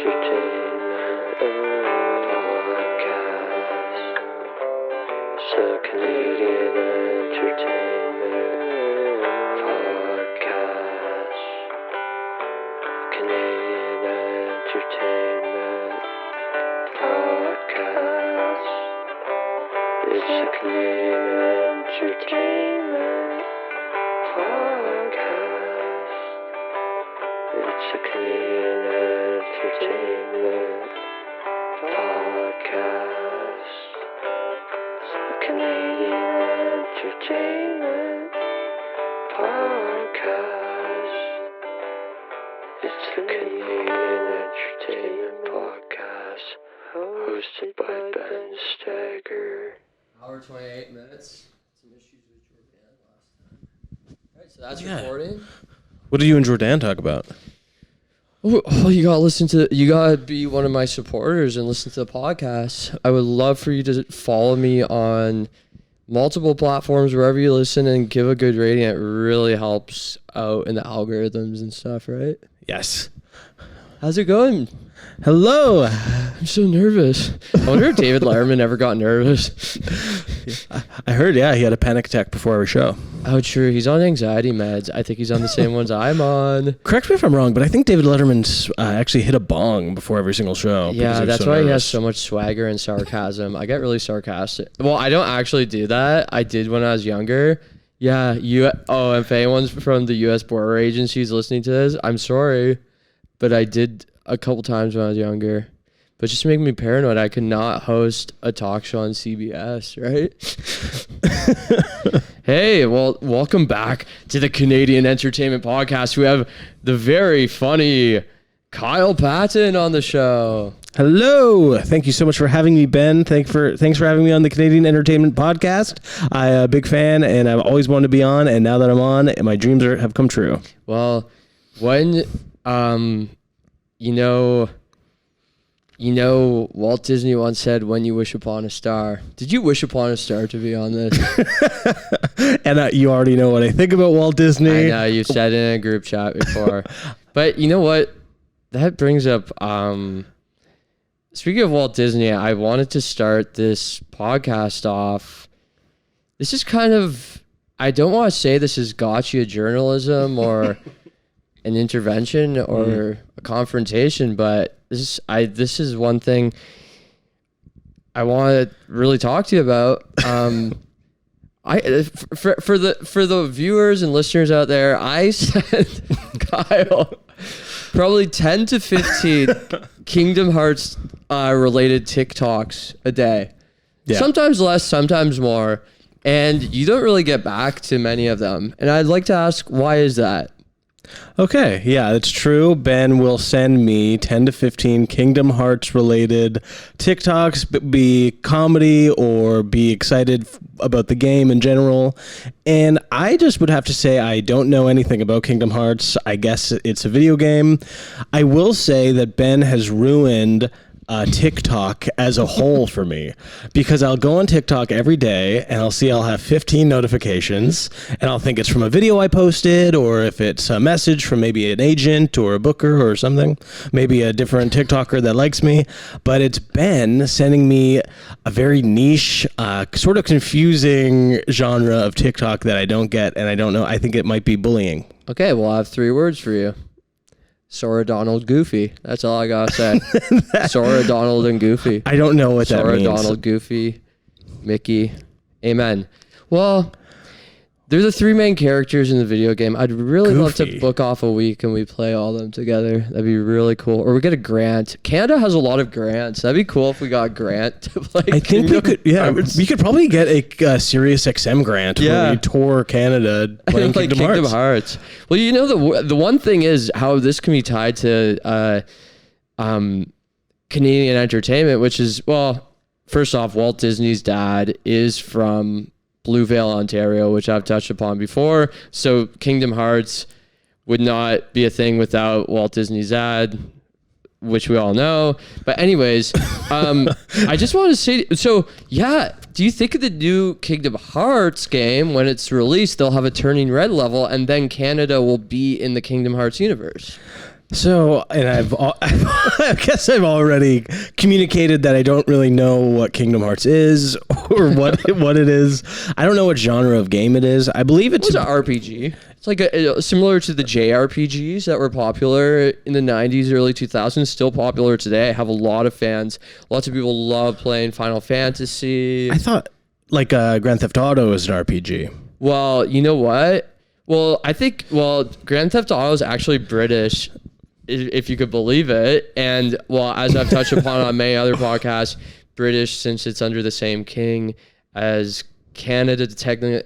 It's the Canadian Entertainment Podcast, hosted by Ben Stagger. Hour 28 minutes. Some issues with Jordan last time. Alright, so that's recording. What do you and Jordan talk about? Oh, you gotta be one of my supporters and listen to the podcast. I would love for you to follow me on multiple platforms, wherever you listen, and give a good rating. It really helps out in the algorithms and stuff, right? Yes. How's it going? Hello. I'm so nervous. I wonder if David Letterman ever got nervous. I heard, yeah, he had a panic attack before our show. Oh, true. He's on anxiety meds. I think he's on the same ones I'm on. Correct me if I'm wrong, but I think David Letterman's actually hit a bong before every single show. Yeah, that's why he has so much swagger and sarcasm. I get really sarcastic. Well, I don't actually do that. I did when I was younger. Yeah, if anyone's from the U.S. border agencies listening to this, I'm sorry, but I did a couple times when I was younger. But just making me paranoid, I could not host a talk show on CBS, right? Hey, well, welcome back to the Canadian Entertainment Podcast. We have the very funny Kyle Patan on the show. Hello. Thank you so much for having me, Ben. Thanks for having me on the Canadian Entertainment Podcast. I'm a big fan, and I've always wanted to be on, and now that I'm on, my dreams have come true. Well, when, you know, Walt Disney once said, "When you wish upon a star." Did you wish upon a star to be on this? And you already know what I think about Walt Disney. I know, you said it in a group chat before. But you know what? That brings up, speaking of Walt Disney, I wanted to start this podcast off. This is kind of, I don't want to say this is gotcha journalism or an intervention or a confrontation, but this is one thing I want to really talk to you about. For the viewers and listeners out there, I sent Kyle probably 10 to 15 Kingdom Hearts related TikToks a day. Yeah. Sometimes less, sometimes more. And you don't really get back to many of them. And I'd like to ask, why is that? Okay, yeah, that's true. Ben will send me 10 to 15 Kingdom Hearts related TikToks, be comedy or be excited about the game in general. And I just would have to say I don't know anything about Kingdom Hearts. I guess it's a video game. I will say that Ben has ruined TikTok as a whole for me, because I'll go on TikTok every day and I'll have 15 notifications and I'll think it's from a video I posted, or if it's a message from maybe an agent or a booker or something, maybe a different TikToker that likes me, but it's Ben sending me a very niche, sort of confusing genre of TikTok that I don't get, and I don't know. I think it might be bullying. Okay, well, I have 3 words for you. Sora, Donald, Goofy. That's all I gotta say. Sora, Donald, and Goofy. I don't know what that means. Sora, Donald, Goofy, Mickey. Amen. Well, they're the 3 main characters in the video game. I'd really love to book off a week and we play all of them together. That'd be really cool. Or we get a grant. Canada has a lot of grants. That'd be cool if we got a grant to play. I think we could. Yeah, we could probably get a Sirius XM grant where we tour Canada playing Kingdom Hearts. Well, you know, the one thing is how this can be tied to Canadian entertainment, which is, well, first off, Walt Disney's dad is from Blue Vale, Ontario, which I've touched upon before. So Kingdom Hearts would not be a thing without Walt Disney's dad, which we all know. But anyways, I just want to say, so yeah, do you think of the new Kingdom Hearts game, when it's released, they'll have a Turning Red level and then Canada will be in the Kingdom Hearts universe? So, and I guess I've already communicated that I don't really know what Kingdom Hearts is or what it is. I don't know what genre of game it is. I believe it's an RPG. It's like similar to the JRPGs that were popular in the 90s, early 2000s, still popular today. I have a lot of fans. Lots of people love playing Final Fantasy. I thought like Grand Theft Auto is an RPG. Well, you know what? Well, I think, Grand Theft Auto is actually British, if you could believe it. And, well, as I've touched upon on many other podcasts, British, since it's under the same king as Canada,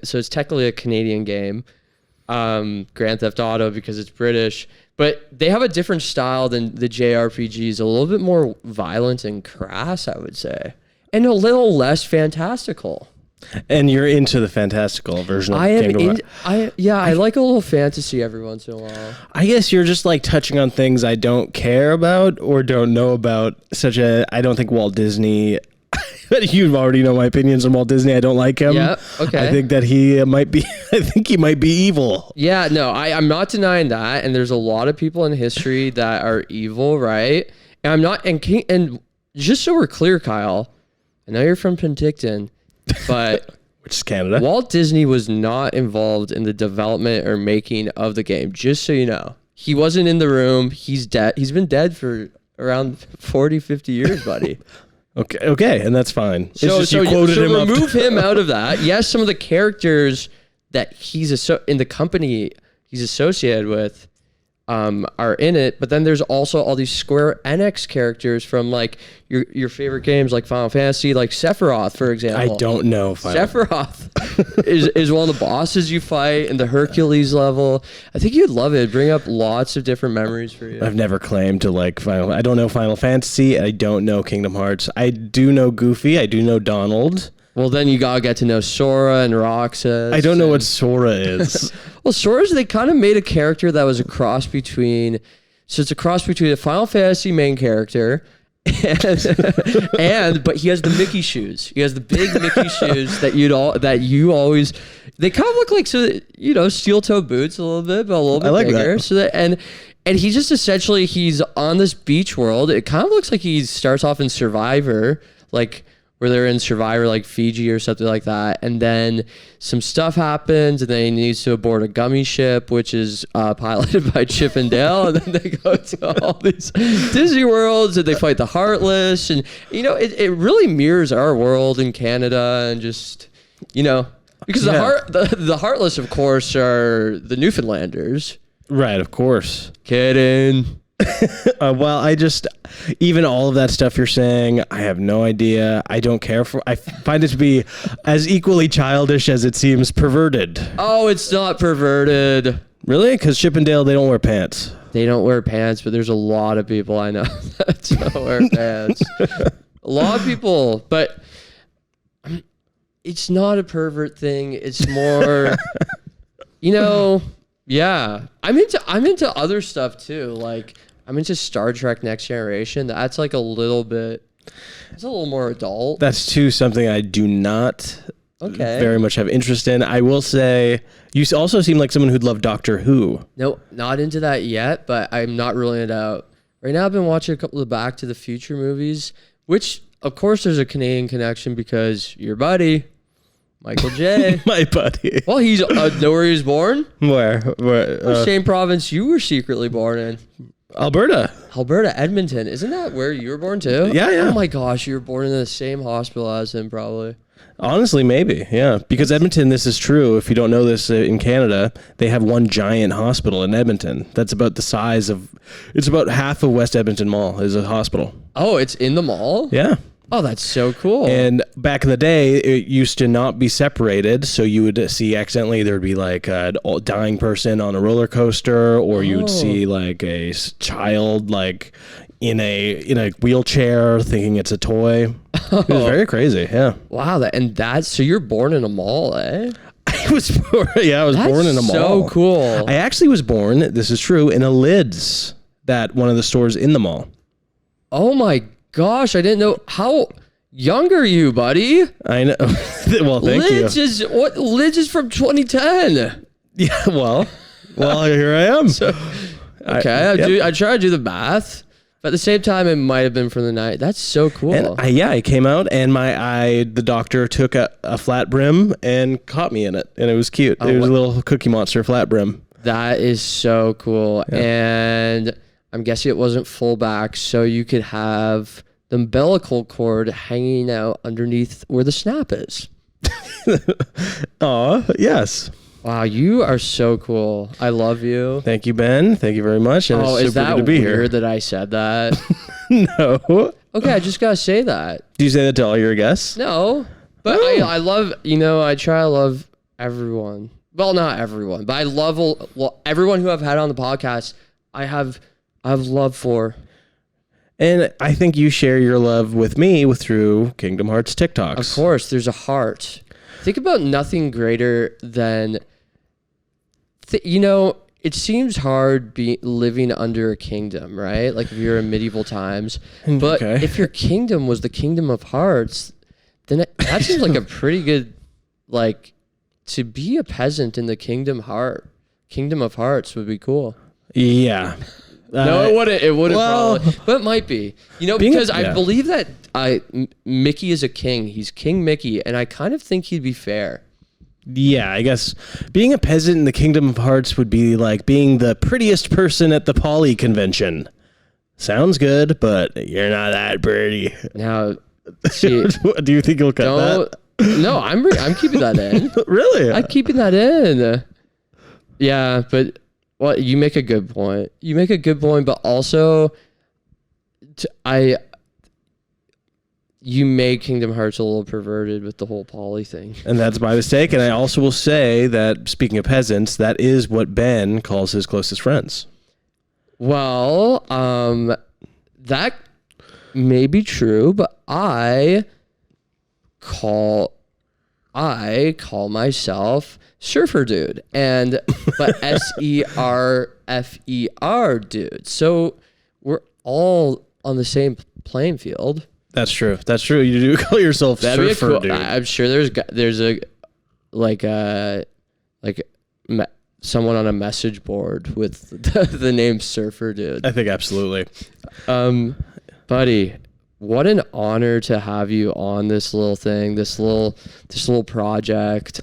so it's technically a Canadian game. Grand Theft Auto, because it's British. But they have a different style than the JRPGs, a little bit more violent and crass, I would say. And a little less fantastical. And you're into the fantastical version of Kingdom Hearts. I like a little fantasy every once in a while. I guess you're just like touching on things I don't care about or don't know about. I don't think Walt Disney. You already know my opinions on Walt Disney. I don't like him. Yeah, okay. I think that he might be. I think he might be evil. Yeah, no, I'm not denying that. And there's a lot of people in history that are evil, right? And I'm not. And just so we're clear, Kyle, I know you're from Penticton. But which is Canada. Walt Disney was not involved in the development or making of the game, just so you know. He wasn't in the room. He's dead. He's been dead for around 40, 50 years, buddy. Okay, and that's fine. So remove him out of that. Yes, some of the characters that he's in the company he's associated with are in it, but then there's also all these Square Enix characters from like your favorite games like Final Fantasy, like Sephiroth, for example. I don't know. Sephiroth is one of the bosses you fight in the Hercules level. I think you'd love it. It'd bring up lots of different memories for you. I've never claimed to like I don't know Final Fantasy. I don't know Kingdom Hearts. I do know Goofy. I do know Donald. Well, then you gotta get to know Sora and Roxas. I don't know what Sora is. Well, Sora's, they kind of made a character that was a cross between... So it's a cross between a Final Fantasy main character but he has the Mickey shoes. He has the big Mickey shoes that you always... They kind of look like, steel-toe boots a little bit, but a little bit bigger. That. So that, and he just essentially, he's on this beach world. It kind of looks like he starts off in Survivor, like... where they're in Survivor, like Fiji or something like that. And then some stuff happens, and then he needs to board a gummy ship, which is piloted by Chip and Dale. And then they go to all these Disney worlds, and they fight the Heartless. And, it really mirrors our world in Canada and just, because the Heartless, of course, are the Newfoundlanders. Right, of course. Kidding. Well, even all of that stuff you're saying, I have no idea. I don't care for. I find it to be as equally childish as it seems perverted. Oh, it's not perverted. Really? Because Chip and Dale, they don't wear pants. They don't wear pants, but there's a lot of people I know that don't wear pants. A lot of people, but it's not a pervert thing. It's more, yeah. I'm into other stuff too. Like I'm into Star Trek Next Generation. That's like it's a little more adult. That's something I do not very much have interest in. I will say you also seem like someone who'd love Doctor Who. No, not into that yet, but I'm not ruling it out. Right now I've been watching a couple of Back to the Future movies, which of course there's a Canadian connection because your buddy Michael J. My buddy. Well, he's know where he was born? Where? Same province you were secretly born in. Alberta, Edmonton. Isn't that where you were born too? Yeah. Oh my gosh, you were born in the same hospital as him, probably. Honestly, maybe, yeah. Because Edmonton, this is true. If you don't know this, in Canada, they have one giant hospital in Edmonton. That's about the size of... It's about half of West Edmonton Mall is a hospital. Oh, it's in the mall? Yeah. Oh, that's so cool. And back in the day, it used to not be separated. So you would see accidentally, there'd be like a dying person on a roller coaster, or you would see like a child like in a wheelchair thinking it's a toy. It was very crazy. Yeah. Wow. So you're born in a mall, eh? I was born in a mall. So cool. I actually was born, this is true, in a Lids, one of the stores in the mall. Oh my gosh, I didn't know. How young are you, buddy? I know. Well, thank you. Lids is from 2010. Yeah, well, here I am. Okay, I try to do the math. But at the same time, it might have been from the night. That's so cool. And I came out and the doctor took a flat brim and caught me in it. And it was cute. It was a little Cookie Monster flat brim. That is so cool. Yeah. And I'm guessing it wasn't full back, so you could have the umbilical cord hanging out underneath where the snap is. Aw, yes. Wow, you are so cool. I love you. Thank you, Ben. Thank you very much. And is that good to be weird here. that I said that? No. Okay, I just gotta say that. Do you say that to all your guests? No, but I love, I try to love everyone. Well, not everyone, but I love everyone who I've had on the podcast. I have love for. And I think you share your love with me through Kingdom Hearts TikToks. Of course, there's a heart. Think about nothing greater than, it seems hard living under a kingdom, right? Like if you're in medieval times. But if your kingdom was the Kingdom of Hearts, then that seems like a pretty good, to be a peasant in the Kingdom of Hearts would be cool. Yeah. No, it wouldn't. It wouldn't probably, but it might be. Because I believe that Mickey is a king. He's King Mickey, and I kind of think he'd be fair. Yeah, I guess being a peasant in the Kingdom of Hearts would be like being the prettiest person at the Poly convention. Sounds good, but you're not that pretty. Now, see, do you think you'll cut that? No, I'm keeping that in. Really? I'm keeping that in. Yeah, but you make a good point. But also, you made Kingdom Hearts a little perverted with the whole Poly thing. And that's my mistake. And I also will say that, speaking of peasants, that is what Ben calls his closest friends. Well, that may be true, but I call myself Surfer Dude, but SERFER Dude. So we're all on the same playing field. That's true. You do call yourself That'd Surfer cool, Dude. I'm sure there's someone on a message board with the name Surfer Dude. I think absolutely. Buddy, what an honor to have you on this little thing, this little project.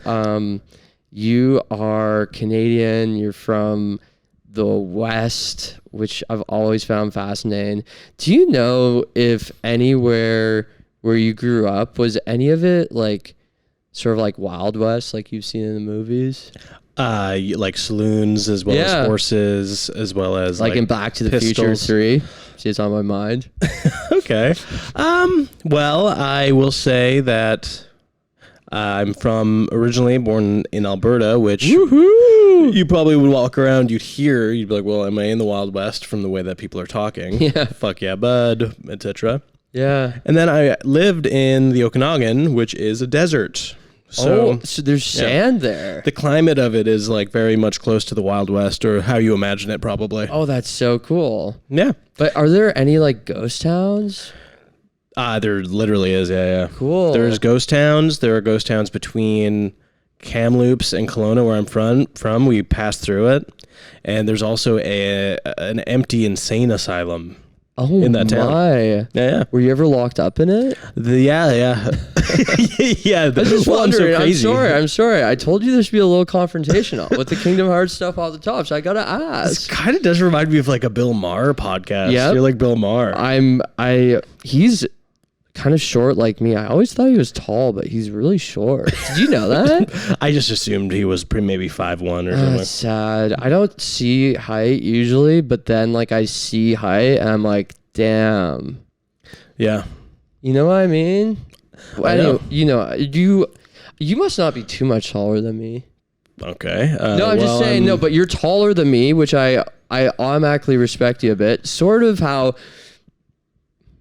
You are Canadian. You're from the West, which I've always found fascinating. Do you know if anywhere where you grew up, was any of it sort of like Wild West, like you've seen in the movies? Like saloons as well as horses, as well as like in Back to the Future 3. See, it's on my mind. Okay. Well, I will say that I'm originally born in Alberta, which you probably would walk around, you'd be like, well, am I in the Wild West from the way that people are talking? Yeah. Fuck yeah, bud, etc. Yeah. And then I lived in the Okanagan, which is a desert. So there's sand there. The climate of it is very much close to the Wild West, or how you imagine it probably. Oh, that's so cool. Yeah. But are there any ghost towns? There literally is, yeah. Cool. There's ghost towns. There are ghost towns between Kamloops and Kelowna, where I'm from. We passed through it. And there's also an empty insane asylum in that town. Yeah. Were you ever locked up in it? Yeah. Yeah. I was just wondering. I'm sorry. I told you this would be a little confrontational with the Kingdom Hearts stuff off the top, so I gotta ask. This kind of does remind me of a Bill Maher podcast. Yeah. You're like Bill Maher. He's kind of short like me. I always thought he was tall, but he's really short. Did you know that? I just assumed he was maybe 5'1" or something. That's sad. I don't see height usually, but then I see height and I'm like, damn. Yeah. You know what I mean? I know. You must not be too much taller than me. Okay. No, I'm just saying, no, but you're taller than me, which I automatically respect you a bit. Sort of how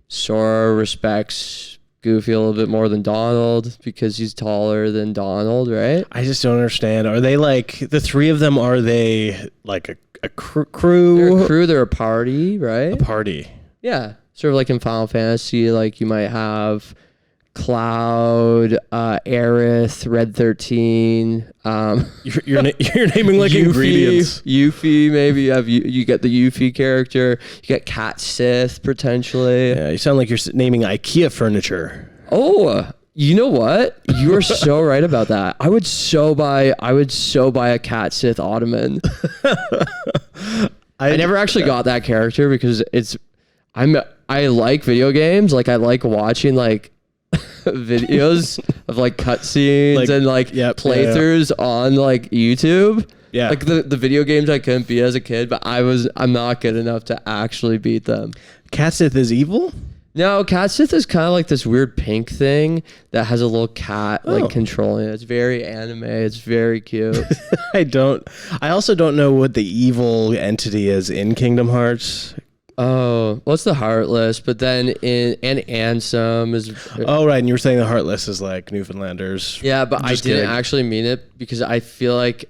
Sora respects Goofy a little bit more than Donald because he's taller than Donald, right? I just don't understand. Are they the three of them, are they a crew? They're a crew, they're a party, right? A party. Yeah. Sort of like in Final Fantasy, you might have Cloud, Aerith, Red 13. You're naming like ingredients. Yuffie, maybe you get the Yuffie character. You get Cat Sith potentially. Yeah, you sound like you're naming IKEA furniture. Oh, you know what? You are so right about that. I would so buy a Cat Sith ottoman. I never actually got that character because I like video games. Like I like watching like videos of like cutscenes and like playthroughs on like YouTube. Yeah. Like the video games I couldn't beat as a kid, but I'm not good enough to actually beat them. Cat Sith is evil? No, Cat Sith is kind of like this weird pink thing that has a little cat like controlling it. It's very anime. It's very cute. I also don't know what the evil entity is in Kingdom Hearts. Oh, what's the Heartless? But then Ansem is. Oh, right. And you were saying the Heartless is like Newfoundlanders. Yeah, but I didn't actually mean it because I feel like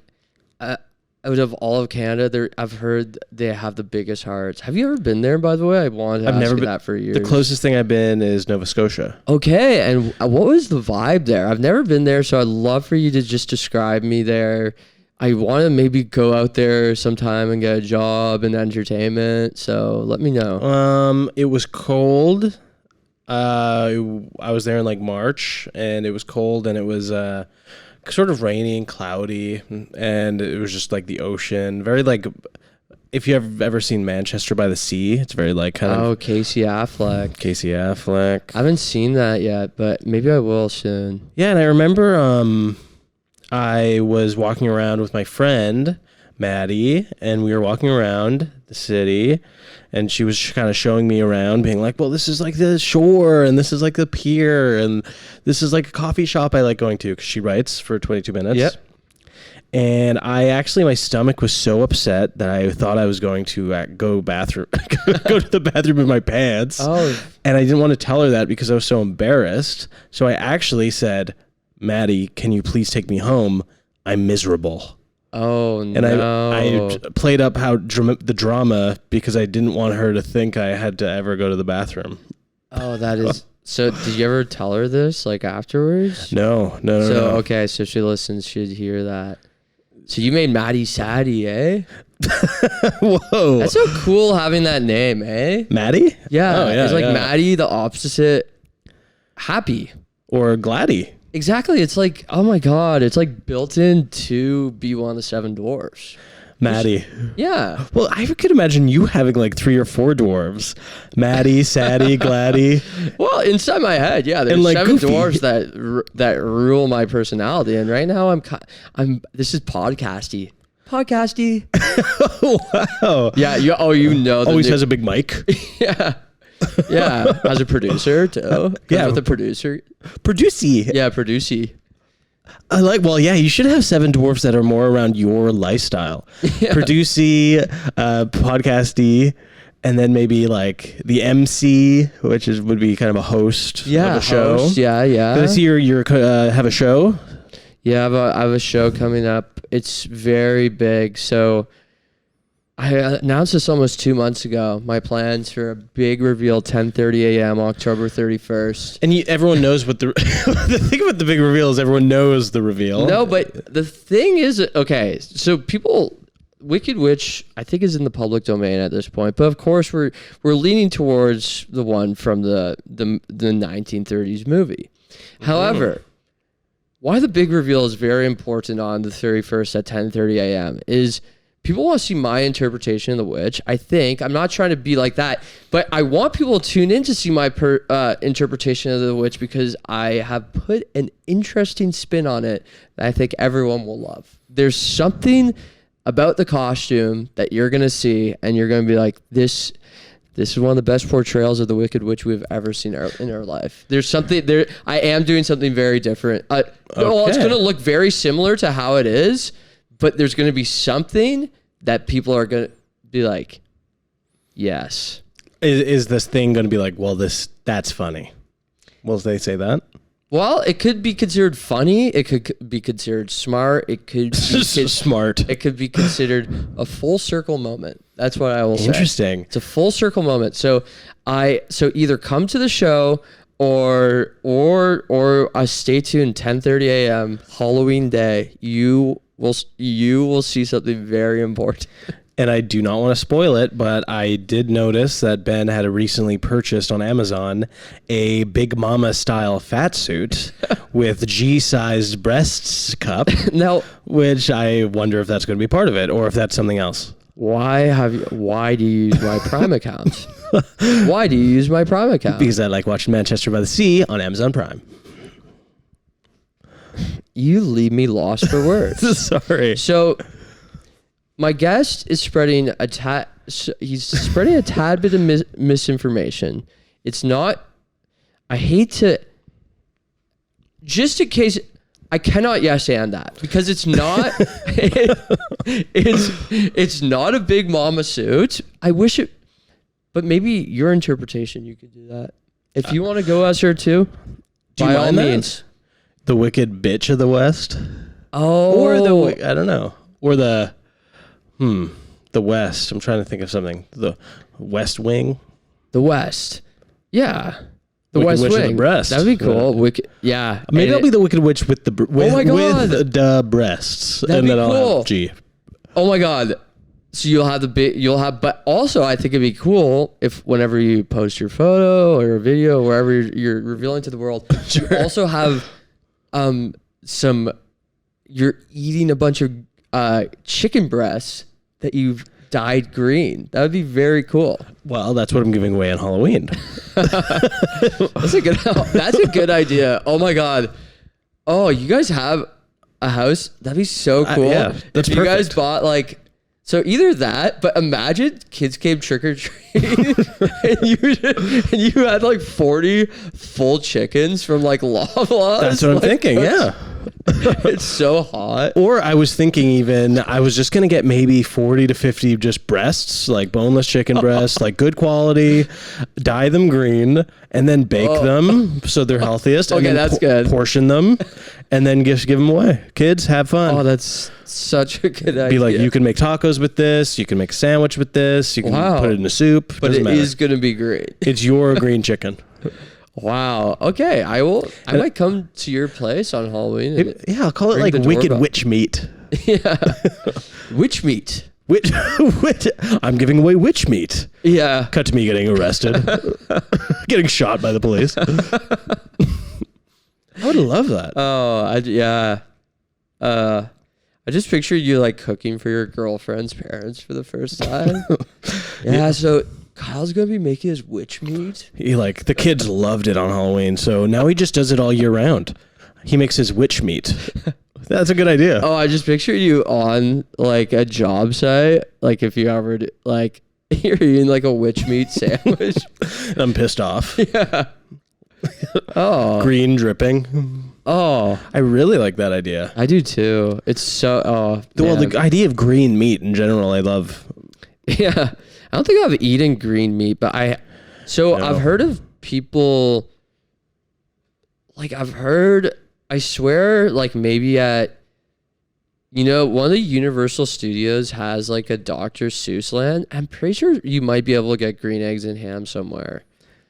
out of all of Canada, I've heard they have the biggest hearts. Have you ever been there, by the way? I wanted to ask you that for years. The closest thing I've been is Nova Scotia. Okay. And what was the vibe there? I've never been there, so I'd love for you to just describe me there. I want to maybe go out there sometime and get a job in entertainment. So let me know. It was cold. I was there in like March, and it was cold, and it was sort of rainy and cloudy, and it was just like the ocean. Very like, if you have ever seen Manchester by the Sea, it's very like kind of. Oh, Casey Affleck. Casey Affleck. I haven't seen that yet, but maybe I will soon. Yeah, and I remember I was walking around with my friend, Maddie, and we were walking around the city, and she was kind of showing me around, being like, well, this is like the shore, and this is like the pier, and this is like a coffee shop I like going to, because she writes for 22 minutes. Yep. And my stomach was so upset that I thought I was going to go to the bathroom in my pants. Oh. And I didn't want to tell her that because I was so embarrassed. So I actually said, Maddie, can you please take me home? I'm miserable. Oh, and no. I played up the drama because I didn't want her to think I had to ever go to the bathroom. Oh, that is... So did you ever tell her this like afterwards? No. Okay, so she listens, she'd hear that. So you made Maddie Sadie, eh? Whoa. That's so cool having that name, eh? Maddie? Yeah. Oh, yeah, it's like Maddie, the opposite, happy. Or Gladdy. Exactly. It's like, oh my God, it's like built into Be One of the Seven Dwarfs. Maddie. Yeah. Well, I could imagine you having like 3 or 4 dwarves. Maddie, Sadie, Gladdy. Well, inside my head, yeah. There's like 7 dwarves that rule my personality. And right now this is podcasty. Podcasty. Wow. Yeah. You know. Always has a big mic. Yeah. Yeah. As a producer too. Yeah. With a producer. Producey. Yeah. Producey. You should have 7 dwarfs that are more around your lifestyle. Yeah. Producey, podcasty, and then maybe like the MC, which would be kind of a host of a show. Host, yeah. Did I see you have a show? Yeah, I have a show coming up. It's very big. So I announced this almost 2 months ago. My plans for a big reveal, 10:30 a.m. October 31st. And everyone knows what the thing about the big reveal is. Everyone knows the reveal. No, but the thing is, okay. So Wicked Witch, I think, is in the public domain at this point. But of course, we're leaning towards the one from the 1930s movie. However, why the big reveal is very important on the 31st at 10:30 a.m. is. People want to see my interpretation of the witch. I'm not trying to be like that, but I want people to tune in to see my interpretation of the witch because I have put an interesting spin on it that I think everyone will love. There's something about the costume that you're going to see and you're going to be like, this is one of the best portrayals of the Wicked Witch we've ever seen in our life. There's something there. I am doing something very different. Well, it's going to look very similar to how it is, but there's going to be something that people are going to be like, yes. Is this thing going to be like, well, that's funny? Will they say that? Well, it could be considered funny. It could be considered smart. It could be smart. It could be considered a full circle moment. That's what I will say. Interesting. It's a full circle moment. So either come to the show or stay tuned. 10:30 a.m. Halloween day. You will see something very important. And I do not want to spoil it, but I did notice that Ben had recently purchased on Amazon a Big Mama style fat suit with G-sized breasts cup. Now, which I wonder if that's going to be part of it or if that's something else. why do you use my Prime account? Why do you use my Prime account? Because I like watching Manchester by the Sea on Amazon Prime. You leave me lost for words. Sorry. So, my guest is spreading he's spreading a tad bit of misinformation. It's not, I hate to, just in case, I cannot yes and that because it's not, it's not a Big Mama suit. I wish it, but maybe your interpretation, you could do that. If you want to go as her too, by all means. The Wicked Bitch of the West? Oh. Or I don't know. Or the West. I'm trying to think of something. The West Wing? The West. Yeah. The Wicked West Witch Wing. of the breast. That'd be cool. Wicked. Yeah. Maybe I'll be the Wicked Witch with the my God. with the breasts. That'd and be then I'll cool. have G. Oh my God. So but also I think it'd be cool if whenever you post your photo or a video, wherever you're revealing to the world, you also have you're eating a bunch of chicken breasts that you've dyed green. That would be very cool. Well, that's what I'm giving away on Halloween. That's a good idea. Oh my God. Oh, you guys have a house? That'd be so cool. Yeah, that's if you guys perfect. bought so either that, but imagine kids came trick or treat and you had 40 full chickens from Loblaws. That's what I'm thinking. Yeah. It's so hot. Or I was thinking I was just going to get maybe 40 to 50 just breasts, boneless chicken breasts, good quality, dye them green, and then bake them so they're healthiest. Okay, and then that's good. Portion them, and then just give them away. Kids, have fun. Oh, that's such a good idea. Be like, you can make tacos with this, you can make a sandwich with this, you can put it in a soup. But Doesn't it matter. is going to be great. It's your green chicken. Wow. Okay. I might come to your place on Halloween. I'll call ring it the Wicked doorbell. Witch Meat. Yeah. Witch meat. Witch, I'm giving away witch meat. Yeah. Cut to me getting arrested. Getting shot by the police. I would love that. Oh, yeah. I just pictured you cooking for your girlfriend's parents for the first time. Yeah. So Kyle's gonna be making his witch meat. He the kids loved it on Halloween, so now he just does it all year round. He makes his witch meat. That's a good idea. Oh, I just picture you on a job site, if you ever you're eating a witch meat sandwich. I'm pissed off. Yeah. Oh. Green dripping. Oh, I really like that idea. I do too. It's so. Oh, Well, man. the idea of green meat in general, I love. Yeah, I don't think I've eaten green meat, but I've heard of people. I swear, maybe at, one of the Universal Studios has a Dr. Seuss land. I'm pretty sure you might be able to get green eggs and ham somewhere.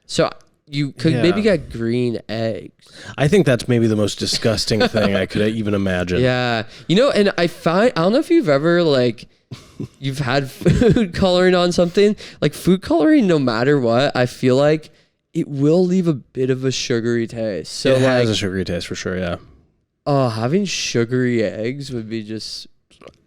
So you could maybe get green eggs. I think that's maybe the most disgusting thing I could even imagine. Yeah. And I don't know if you've ever you've had food coloring on something. Food coloring, no matter what, I feel like it will leave a bit of a sugary taste. So it has a sugary taste for sure, yeah. Oh, having sugary eggs would be just...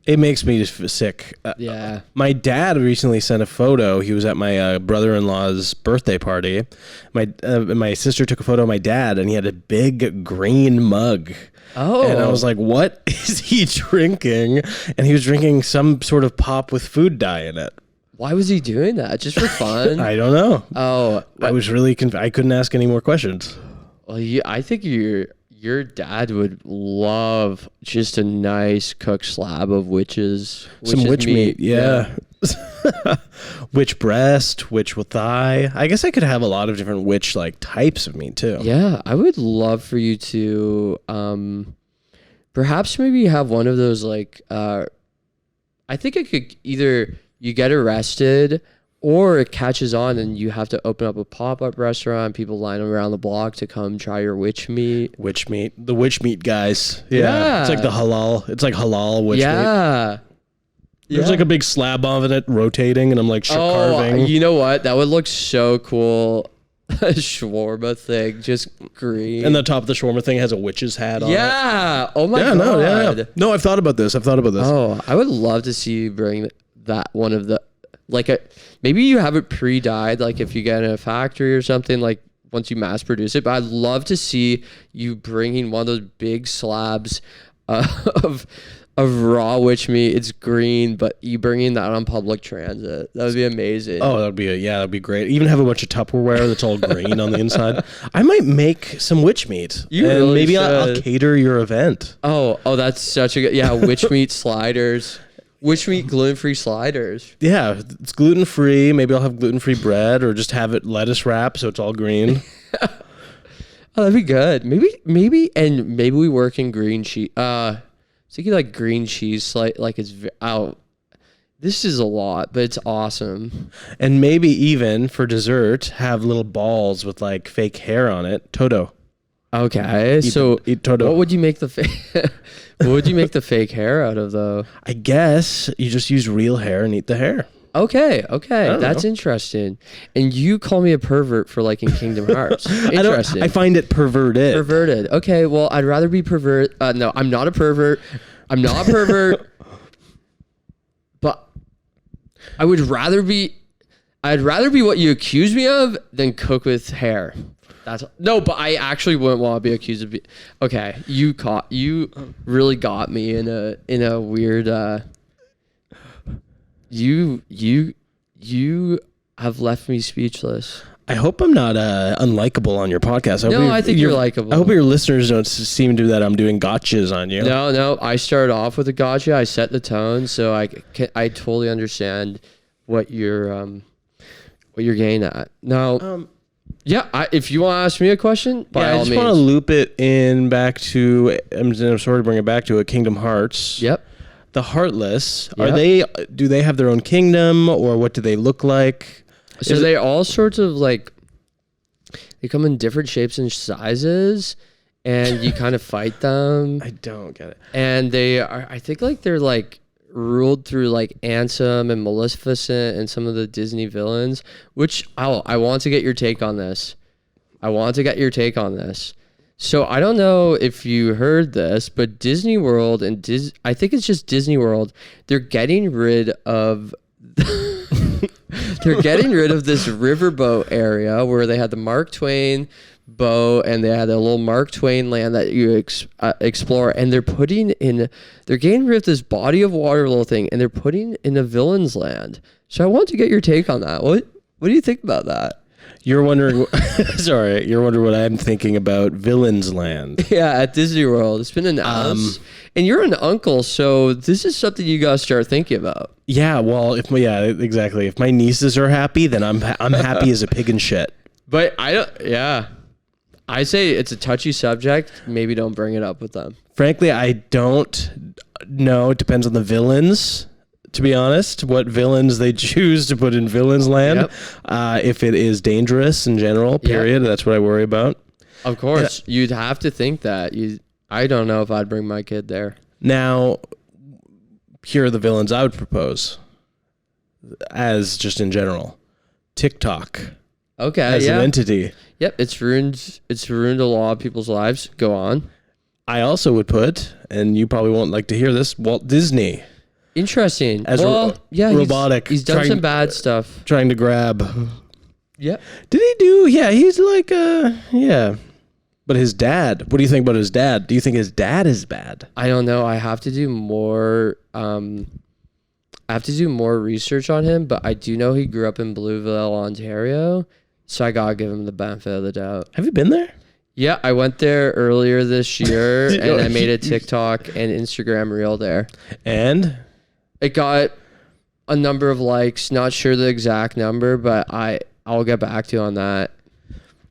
It makes me just sick. Yeah. My dad recently sent a photo. He was at my brother-in-law's birthday party. My sister took a photo of my dad, and he had a big green mug. Oh. And I was like, what is he drinking? And he was drinking some sort of pop with food dye in it. Why was he doing that? Just for fun? I don't know. Oh. I was really I couldn't ask any more questions. Well, I think your dad would love just a nice cooked slab of witches. Some witch meat, yeah. Witch breast, witch thigh. I guess I could have a lot of different witch types of meat too. Yeah, I would love for you to perhaps maybe have one of those I think it could either you get arrested or it catches on and you have to open up a pop-up restaurant, people line around the block to come try your witch meat. The witch meat guys. Yeah. It's like the halal. It's like halal witch meat. Yeah. There's like a big slab of it rotating, and I'm like carving. You know what? That would look so cool. A shawarma thing, just green. And the top of the shawarma thing has a witch's hat on it. Yeah. Oh my god. No, I've thought about this. Oh, I would love to see you bring that one of the maybe you have it pre-dyed, like if you get in a factory or something, like once you mass produce it. But I'd love to see you bringing one of those big slabs of raw witch meat. It's green, but you bringing that on public transit. That would be amazing. Oh, that'd be great. Even have a bunch of Tupperware that's all green on the inside. I might make some witch meat. Maybe I'll cater your event. Oh, that's such a good, witch meat sliders. Witch meat gluten-free sliders. Yeah, it's gluten-free. Maybe I'll have gluten-free bread, or just have it lettuce wrap so it's all green. Oh, that'd be good. Maybe we work in green cheese. Thinking like green cheese, like it's this is a lot, but it's awesome. And maybe even for dessert, have little balls with like fake hair on it. Toto. Okay, eat Toto. What would you make the fake hair out of though? I guess you just use real hair and eat the hair. Okay, that's interesting. And you call me a pervert for liking Kingdom Hearts. Interesting. I find it perverted. Perverted. Okay, well, I'd rather be pervert. No, I'm not a pervert. But I'd rather be what you accuse me of than cook with hair. But I actually wouldn't want to be accused of okay, you really got me in a weird You have left me speechless. I hope I'm not unlikable on your podcast. I think you're likable. I hope your listeners don't seem to that I'm doing gotchas on you. No. I started off with a gotcha. I set the tone, so I totally understand what you're getting at. Now, if you want to ask me a question, by all means. I just want to loop it in back to. I'm sorry to bring it back to Kingdom Hearts. Yep. The Heartless, do they have their own kingdom, or what do they look like? So they all sorts of they come in different shapes and sizes, and you kind of fight them. I don't get it. And they are, I think they're ruled through Ansem and Maleficent and some of the Disney villains, which I want to get your take on this. So I don't know if you heard this, but Disney World and I think it's just Disney World, they're getting rid of this riverboat area where they had the Mark Twain boat and they had a little Mark Twain land that you explore, and they're getting rid of this body of water little thing, and they're putting in a villain's land. So I want to get your take on that. What do you think about that? You're wondering what I'm thinking about Villains Land. Yeah, at Disney World. It's been announced. And you're an uncle, so this is something you got to start thinking about. Yeah, well, exactly. If my nieces are happy, then I'm happy as a pig in shit. But I say it's a touchy subject. Maybe don't bring it up with them. Frankly, I don't know. It depends on the villains. To be honest, what villains they choose to put in Villains Land. Yep. If it is dangerous in general, period. Yep. That's what I worry about. Of course. You'd have to think that. I don't know if I'd bring my kid there. Now, here are the villains I would propose. As just in general. TikTok. Okay. As an entity. Yep. It's ruined a lot of people's lives. Go on. I also would put, and you probably won't like to hear this, Walt Disney. Interesting. As robotic. He's done some bad stuff. Trying to grab. Yep. Did he do? Yeah, he's But his dad, what do you think about his dad? Do you think his dad is bad? I don't know. I have to do more research on him, but I do know he grew up in Blueville, Ontario. So I gotta give him the benefit of the doubt. Have you been there? Yeah, I went there earlier this year and I made a TikTok and Instagram reel there. And? It got a number of likes, not sure the exact number, but I'll get back to you on that.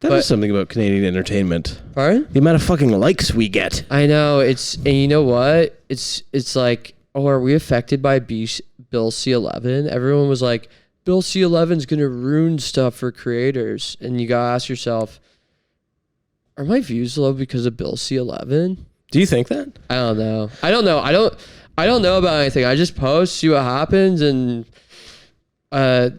That is something about Canadian entertainment. Pardon? The amount of fucking likes we get. I know, and you know what? It's like, are we affected by Bill C-11? Everyone was like, Bill C11's going to ruin stuff for creators. And you got to ask yourself, are my views low because of Bill C11? Do you think that? I don't know. I don't know about anything. I just post, see what happens, and I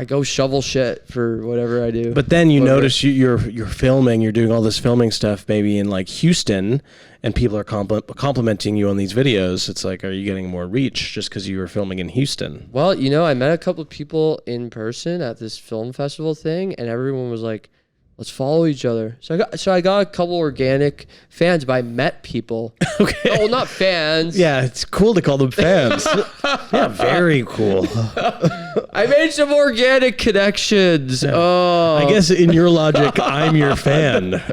go shovel shit for whatever I do. But then you notice you're filming, you're doing all this filming stuff maybe in like Houston, and people are complimenting you on these videos. It's like, are you getting more reach just because you were filming in Houston? Well, I met a couple of people in person at this film festival thing, and everyone was like, let's follow each other. So I got a couple organic fans, but I met people. Okay. Oh, well, not fans. Yeah, it's cool to call them fans. Yeah, very cool. I made some organic connections. Oh. I guess in your logic, I'm your fan.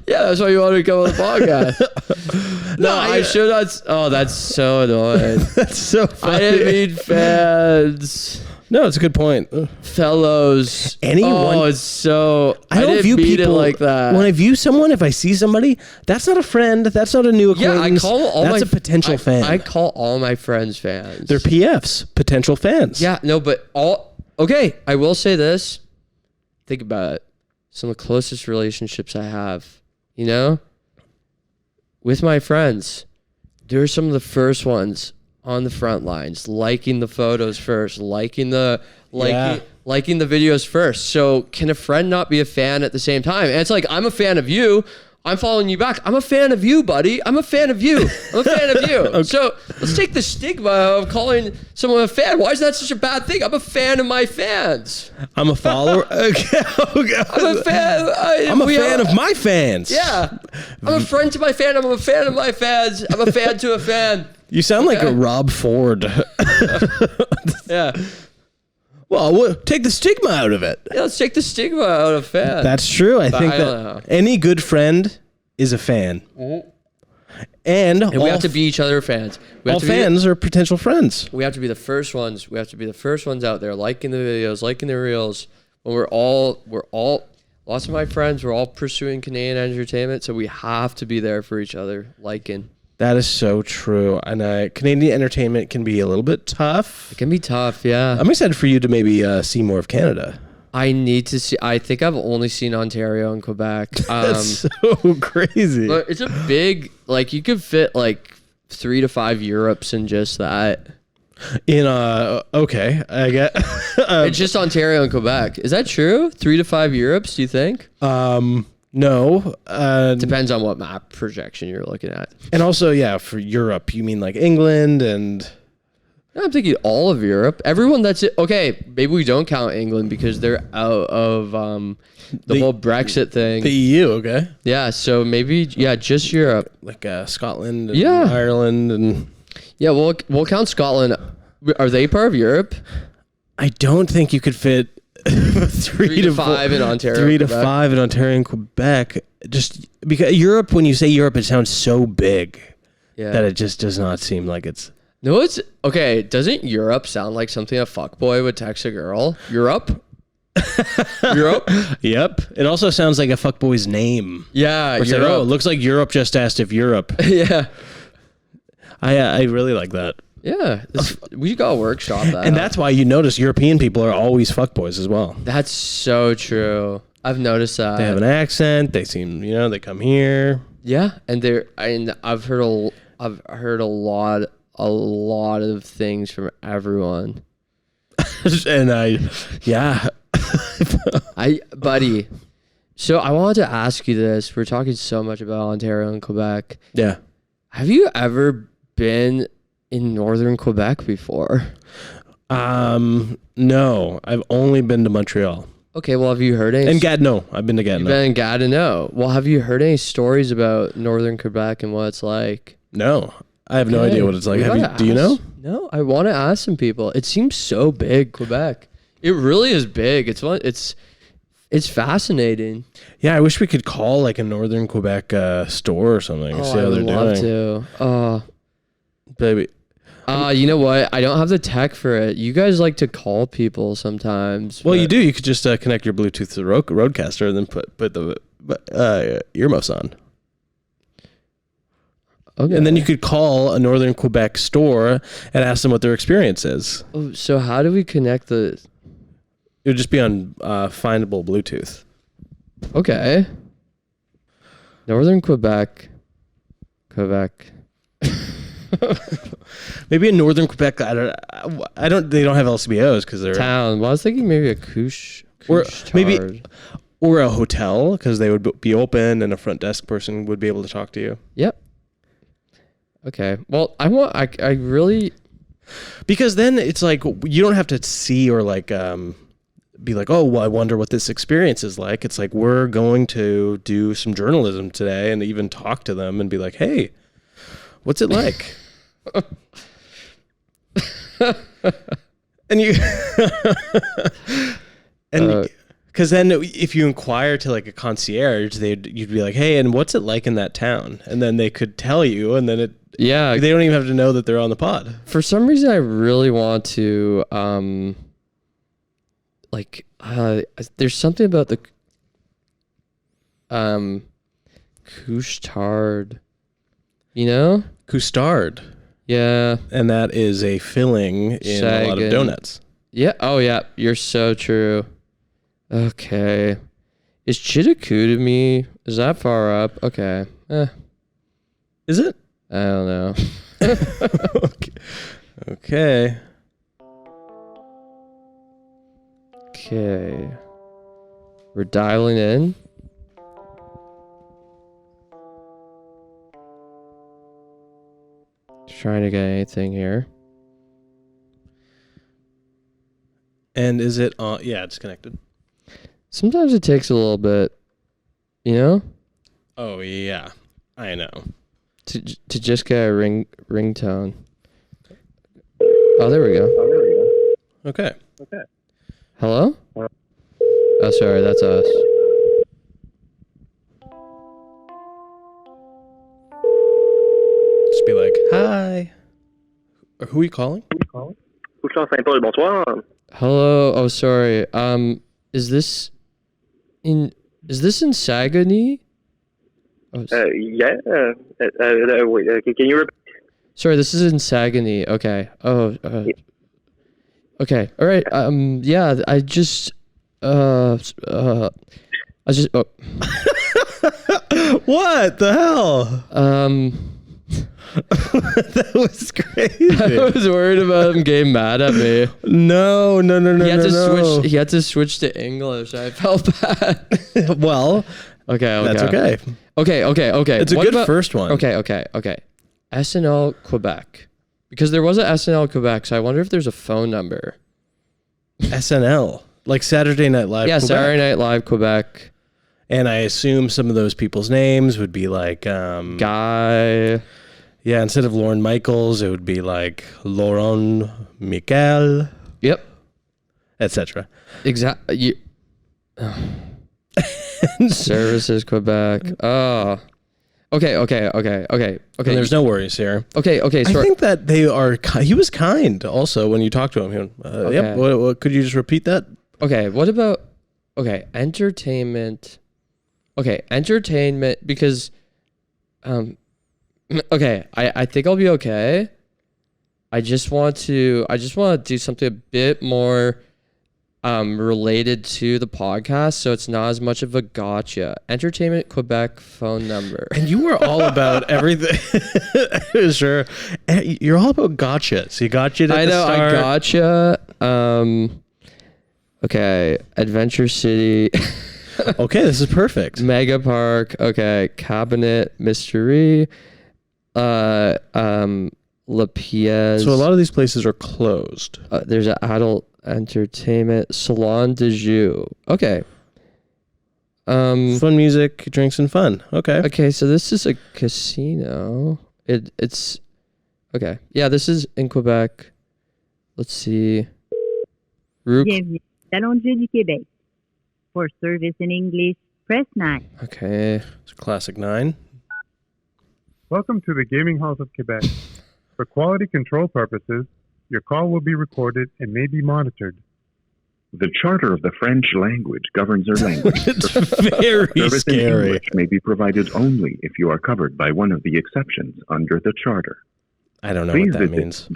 Yeah, that's why you wanted to come on the podcast. No, I should not. Oh, that's so annoying. That's so funny. I didn't mean fans. No, it's a good point. Fellows. Anyone. Oh, it's so. I don't didn't view mean people it like that. When I view someone, if I see somebody, that's not a friend. That's not a new acquaintance. Yeah, I call all that's a potential fan. I call all my friends fans. They're PFs, potential fans. Yeah, no, but okay, I will say this. Think about it. Some of the closest relationships I have, with my friends, they're some of the first ones on the front lines, liking the photos first, liking the videos first. So can a friend not be a fan at the same time? And it's like, I'm a fan of you. I'm following you back. I'm a fan of you, buddy. I'm a fan of you. I'm a fan of you. Okay. So let's take the stigma of calling someone a fan. Why is that such a bad thing? I'm a fan of my fans. I'm a follower. Okay. I'm a fan. I'm a fan of my fans. Yeah. I'm a friend to my fan. I'm a fan of my fans. I'm a fan to a fan. You sound like a Rob Ford. Yeah. Well, take the stigma out of it. Yeah, let's take the stigma out of fan. That's true. I think I don't know. Any good friend is a fan. Mm-hmm. And we have to be each other fans. All fans are potential friends. We have to be the first ones. We have to be the first ones out there, liking the videos, liking the reels. When we're all, lots of my friends, we're all pursuing Canadian entertainment, so we have to be there for each other, liking. That is so true. And Canadian entertainment can be a little bit tough. It can be tough, yeah. I'm excited for you to maybe see more of Canada. I need to see. I think I've only seen Ontario and Quebec. That's so crazy. But it's a big, you could fit 3 to 5 Europes in just that. Okay, I get. It's just Ontario and Quebec. Is that true? 3 to 5 Europes, do you think? No. Depends on what map projection you're looking at. And also, yeah, for Europe, you mean like England and... I'm thinking all of Europe. Everyone that's... Okay, maybe we don't count England because they're out of the whole Brexit thing. The EU, okay. Yeah, so maybe, just Europe. Like Scotland and Ireland and... Yeah, we'll count Scotland. Are they part of Europe? I don't think you could fit... 3 to 5 in Ontario. 3 to 5 in Ontario and Quebec. Just because Europe, when you say Europe, it sounds so big that it just does not seem like it's. No, it's okay. Doesn't Europe sound like something a fuckboy would text a girl? Europe? Europe? Yep. It also sounds like a fuckboy's name. Yeah, Europe. Like, it looks like Europe just asked if Europe. Yeah. I really like that. Yeah, we got to workshop that. And that's why you notice European people are always fuckboys as well. That's so true. I've noticed that. They have an accent. They seem, they come here. Yeah, and I've heard a lot of things from everyone. And buddy. So I wanted to ask you this. We're talking so much about Ontario and Quebec. Yeah. Have you ever been in northern Quebec before? No, I've only been to Montreal. Okay, well, have you heard any? And Gatineau. I've been to Gatineau. You've been in Gatineau. Well, have you heard any stories about northern Quebec and what it's like? No, I have no idea what it's like. Do you know? No, I want to ask some people. It seems so big, Quebec. It really is big. It's fascinating. Yeah, I wish we could call like a northern Quebec store or something. Oh, see how I they're would love doing. to. Baby. You know what? I don't have the tech for it. You guys like to call people sometimes. Well, you do. You could just connect your Bluetooth to the Rodecaster and then put the earmuffs on. Okay. And then you could call a Northern Quebec store and ask them what their experience is. Oh, so how do we connect the... It would just be on findable Bluetooth. Okay. Northern Quebec. Maybe in Northern Quebec, I don't. They don't have LCBOs because they're Town. Well, I was thinking maybe a couche or maybe tard. or a hotel because they would be open and a front desk person would be able to talk to you. Yep. Okay. Well, I really... Because then it's like you don't have to see or like be like, oh, well, I wonder what this experience is like. It's like we're going to do some journalism today and even talk to them and be like, hey, what's it like? And you and because then if you inquire to like a concierge, you'd be like, hey, and what's it like in that town? And then they could tell you, and then they don't even have to know that they're on the pod. For some reason, I really want to there's something about the couche-tard, you know? Custard. Yeah. And that is a filling in a lot of donuts. Yeah. Oh, yeah. You're so true. Okay. Is Chitakudami, is that far up? Okay. Is it? I don't know. Okay. Okay. We're dialing in. Trying to get anything here. And is it on? Yeah, it's connected. Sometimes it takes a little bit, you know? Oh, yeah. I know. To just get a ringtone. Oh, there we go. Okay. Hello? Oh, sorry, that's us. Just be like, hi. Who are you calling? Couchant Saint-Paul, bonsoir. Hello. Oh, sorry. Is this in Saguenay? Oh, Yeah. Wait, can you repeat? sorry, this is in Saguenay. Okay. Oh. Okay. All right. Yeah. I just. Oh. What the hell? That was crazy. I was worried about him getting mad at me. No. He had to switch to English. I felt bad. Well, Okay. that's okay. Okay. It's a good first one. Okay. SNL Quebec. Because there was a SNL Quebec, so I wonder if there's a phone number. SNL, like Saturday Night Live. Yeah, Quebec. Saturday Night Live Quebec. And I assume some of those people's names would be like Guy. Yeah, instead of Lauren Michaels, it would be like Laurent Michael. Yep. Etc. Exactly. Services Quebec. Oh. Okay. And there's no worries here. Okay. I think that they are. He was kind also when you talked to him. He went, Okay. Yep. What, could you just repeat that? Okay. What about? Okay. Entertainment. Okay. Entertainment because. Okay. I think I'll be okay. I just want to do something a bit more related to the podcast, so it's not as much of a gotcha. Entertainment Quebec phone number. And you were all about everything. Sure. You're all about gotchas. You gotcha. I know. I gotcha. Okay. Adventure City. Okay, this is perfect. Mega Park. Okay. Cabinet Mystery. La Pièce. So a lot of these places are closed. There's an adult entertainment Salon de Jus. Okay. Fun music, drinks, and fun. Okay. Okay, so this is a casino. It's okay. Yeah, this is in Quebec. Let's see. Bienvenue au Salon de Jeu du Québec. For service in English, press 9. Okay. It's a classic 9. Welcome to the Gaming Halls of Quebec. For quality control purposes, your call will be recorded and may be monitored. The Charter of the French language governs their language. It's very Service in scary. English may be provided only if you are covered by one of the exceptions under the Charter. I don't know Please what that visit means.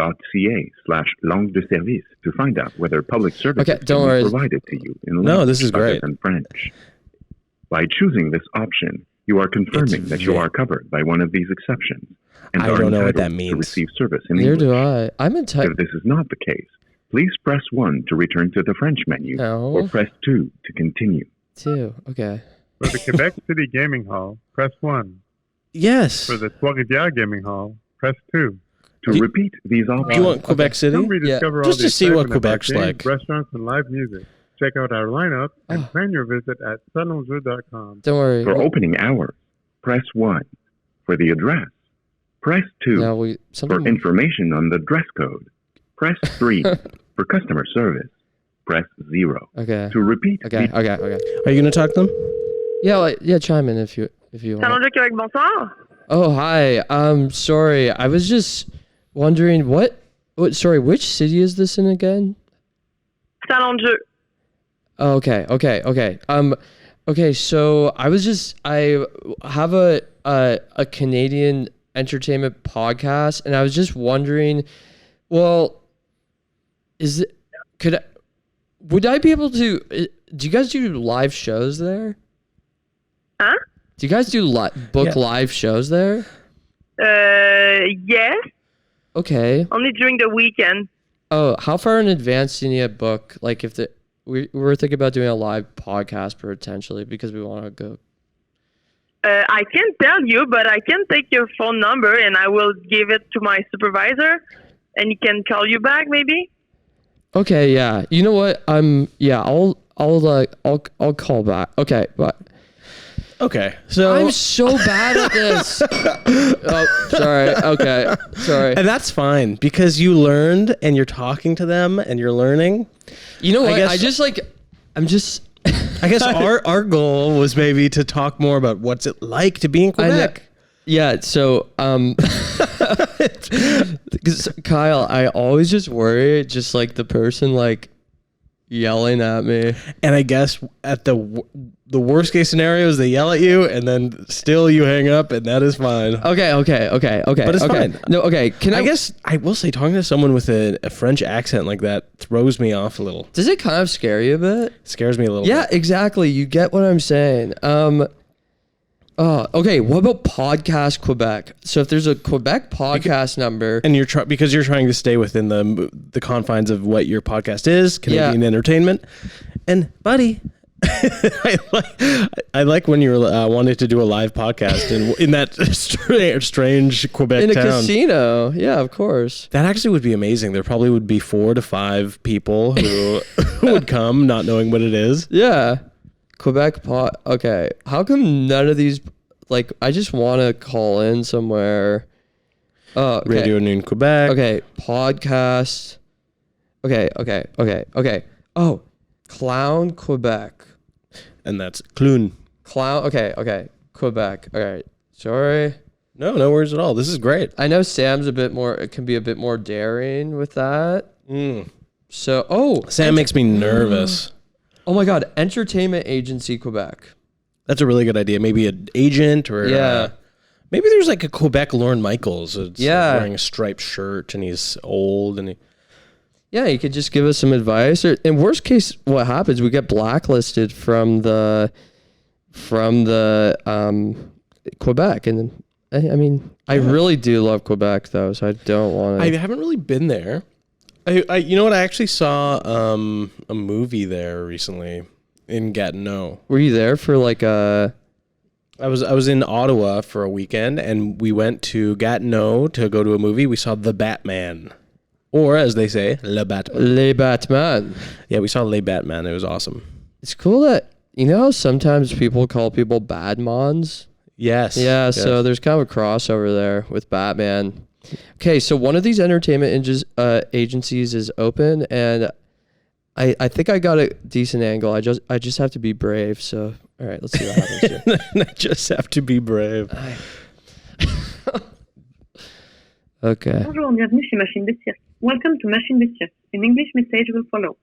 www.quebec.ca/langue de service to find out whether public services Okay, don't can worry. be provided to you in No, language this is other great. than French. By choosing this option, you are confirming It's that you ve- are covered by one of these exceptions and I are don't know what entitled that means. to receive service in Neither English. do I. I'm entitled. If this is not the case, please press 1 to return to the French menu or No. press 2 to continue. Two. Okay. For the Quebec City Gaming Hall, press 1. Yes. For the Trois-Rivières Gaming Hall, press 2. To Do- repeat these options, Do you want Quebec City? Come rediscover all Just the to see what excitement of our Quebec's games, like. restaurants, and live music. Check out our lineup and Oh. plan your visit at salonjeu.com. Don't worry. for opening hours, press 1. For the address, press 2. No, we For something. information on the dress code, press 3. For customer service, press 0. Okay. To repeat Okay. these Okay. Okay. Are you going to talk to them? Yeah. Chime in if you want. Salon de Québec, bonsoir. Oh, hi. Sorry. I was just wondering what. Sorry. Which city is this in again? Salon de Jeu. Oh, okay. Okay. So I have a Canadian entertainment podcast, and I was just wondering, well, would I be able to? Do you guys do live shows there? Huh? Do you guys do live shows there? Yes, Okay. only during the weekend. Oh, how far in advance do you need a book? Like if we're thinking about doing a live podcast potentially because we want to go. I can tell you, but I can take your phone number and I will give it to my supervisor, and he can call you back maybe. Okay, yeah. You know what? I'll call back. Okay, but Okay. So I'm so bad at this. Oh, sorry. Okay, sorry. and that's fine because you learned and you're talking to them and you're learning. You know what? guess- I'm just. I guess our goal was maybe to talk more about what's it like to be in Quebec. Yeah, so 'cause Kyle, I always just worry just like the person like yelling at me. And I guess at the worst case scenario is they yell at you and then still you hang up, and that is fine. Okay. But it's fine. No, okay. I guess I will say talking to someone with a French accent like that throws me off a little. Does it kind of scare you a bit? Scares me a little Yeah, bit. exactly. You get what I'm saying. Okay. What about Podcast Quebec? So if there's a Quebec podcast number, And you're because you're trying to stay within the confines of what your podcast is, Canadian entertainment. And buddy, I like when you're wanting to do a live podcast in that strange Quebec in a town. casino, yeah, of course. That actually would be amazing. There probably would be 4 to 5 people who would come not knowing what it is. Yeah, Quebec pod. Okay, how come none of these? Like, I just want to call in somewhere. Oh, okay. Radio Noon Quebec. Okay, podcast. Okay. Oh, Clown Quebec. And that's Clun. Clown. Okay. Quebec. All right. Sorry. No worries at all. This is great. I know Sam's it can be a bit more daring with that. So, Sam makes me nervous. Oh my God, Entertainment Agency Quebec. That's a really good idea. Maybe an agent or maybe there's like a Quebec Lorne Michaels. It's wearing a striped shirt and he's old and he could just give us some advice. Or in worst case, what happens? We get blacklisted from the Quebec, and I really do love Quebec though, so I don't want to. I haven't really been there. I you know what? I actually saw a movie there recently in Gatineau. Were you there for like a? I was in Ottawa for a weekend, and we went to Gatineau to go to a movie. We saw The Batman, or as they say, Le Batman. Le Batman. Yeah, we saw Le Batman. It was awesome. It's cool that how sometimes people call people Badmons. Yes. Yeah. So there's kind of a crossover there with Batman. Okay, so one of these entertainment agencies is open, and I think I got a decent angle. I just have to be brave. So all right, let's see what happens here. I just have to be brave. Okay. Bonjour, bienvenue chez Machine de Cirque. Welcome to Machine Monsieur. An English message will follow.